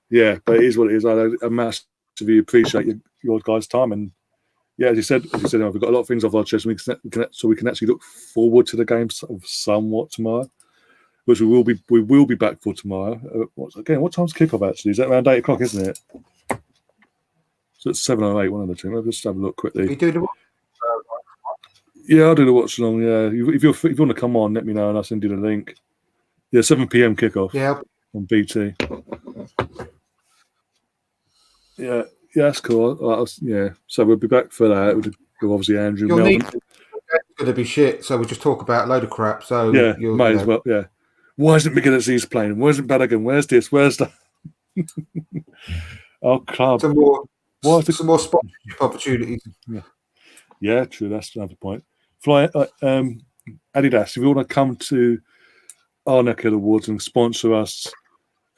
yeah, but it is what it is. I massively appreciate your guys' time, and yeah, as you said, we've got a lot of things off our chest. We can actually look forward to the game somewhat tomorrow, which we will be back for tomorrow. What time's kickoff actually? Is that around 8 o'clock, isn't it? So it's 7 or 8, one of the two. I'll just have a look quickly. You do the Yeah, I'll do the watch along. Yeah, if you want to come on, let me know and I'll send you the link. Yeah, 7 p.m. kickoff. Yeah. On BT. Yeah, that's cool. Yeah, so we'll be back for that. With obviously Andrew. You'll Melvin. need it's going to be shit, so we'll just talk about a load of crap. So Yeah, might as well. Yeah. Why isn't McGinnis playing? Where's Balogun? Where's this? Where's that? Our club. Some more sponsorship opportunities. Yeah, true. That's another point. Adidas, if you want to come to our neck of the woods and sponsor us,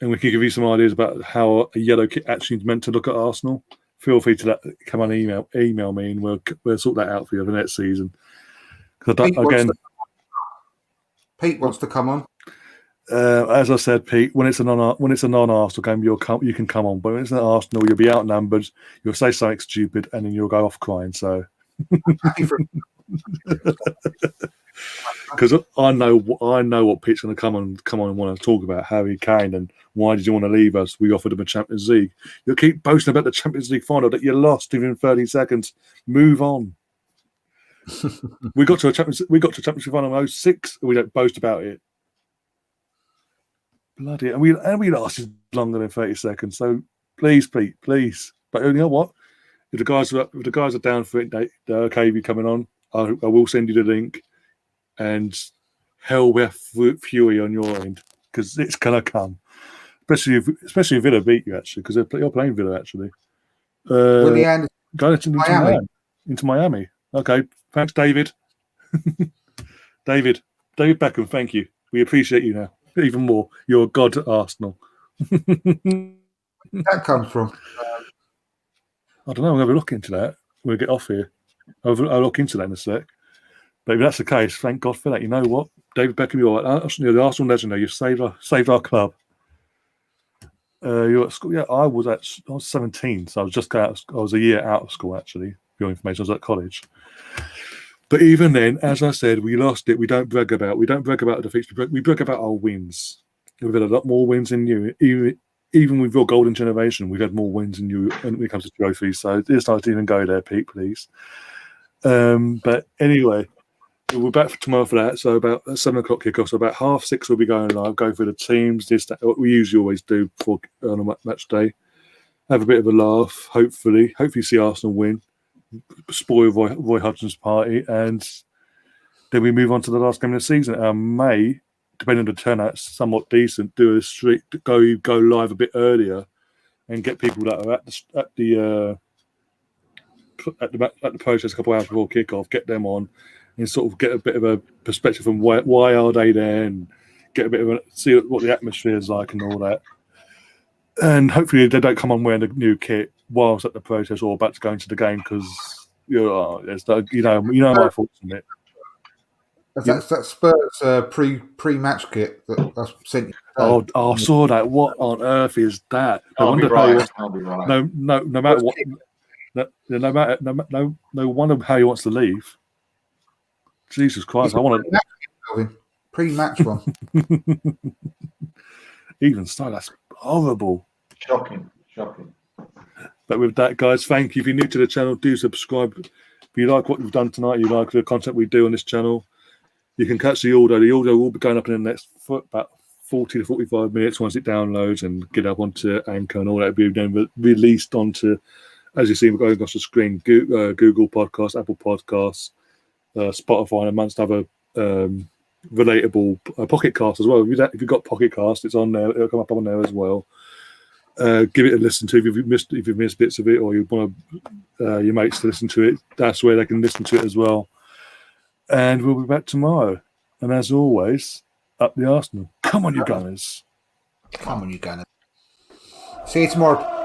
and we can give you some ideas about how a yellow kit actually is meant to look at Arsenal, feel free to come on email me, and we'll sort that out for you for the next season. Pete wants to come on. As I said, Pete, when it's a non-Arsenal game, you can come on, but when it's an Arsenal, you'll be outnumbered. You'll say something stupid, and then you'll go off crying. So, because I know what Pete's going to come on and want to talk about Harry Kane and why did you want to leave us? We offered him a Champions League. You'll keep boasting about the Champions League final that you lost within 30 seconds. Move on. we got to a Champions League final in 06. We don't boast about it. Bloody, and we lasted longer than 30 seconds. So please, Pete, please. But you know what? If the guys are down for it, okay, if you're coming on, I will send you the link. And hell with fury on your end because it's gonna come, especially if Villa beat you actually because you're playing Villa actually. Willian, going into Miami. Okay, thanks, David. David Beckham, thank you. We appreciate you now even more. You're a god at Arsenal. that comes from. I don't know. I'm going to look into that. We'll get off here. I'll look into that in a sec. But if that's the case, thank God for that. You know what, David Beckham, you're the Arsenal legend. You've saved our club. You're at school. Yeah, I was 17, so I was just I was a year out of school actually. For your information, I was at college. But even then, as I said, we lost it. We don't brag about the defeats. We brag about our wins. We've had a lot more wins than you. Even with your golden generation, we've had more wins than you when it comes to trophies. So it's not to even go there, Pete, please. But anyway, we're back for tomorrow for that. So about 7 o'clock kickoff. So about 6:30 we'll be going live, go through the teams, what we usually always do before on a match day. Have a bit of a laugh, hopefully see Arsenal win, spoil Roy Hodgson's party, and then we move on to the last game of the season. May, depending on the turnout, somewhat decent, do a streak, go live a bit earlier and get people that are at the process a couple hours before kickoff, get them on and sort of get a bit of a perspective from why are they there, and get a bit of see what the atmosphere is like and all that. And hopefully they don't come on wearing the new kit whilst at the protest or about to go into the game, because you know my thoughts on it. That's that Spurs pre-match kit that I sent you. Oh, I saw that. What on earth is that? I'll be right. No matter what. No wonder how he wants to leave. Jesus Christ! I want to pre-match one. Even so, that's horrible. Shocking. But with that, guys, thank you. If you're new to the channel, do subscribe. If you like what we've done tonight, you like the content we do on this channel, you can catch the audio. The audio will be going up in the next about 40 to 45 minutes once it downloads and get up onto Anchor and all that. It'll be then released onto, as you see, we're going across the screen, Google Podcasts, Apple Podcasts, Spotify, and amongst other relatable Pocket Cast as well. If you've got Pocket Cast, it's on there. It'll come up on there as well. Give it a listen to if you've missed bits of it, or you want your mates to listen to it. That's where they can listen to it as well. And we'll be back tomorrow. And as always, up the Arsenal. Come on, you Gunners. Come on, you Gunners. See you tomorrow.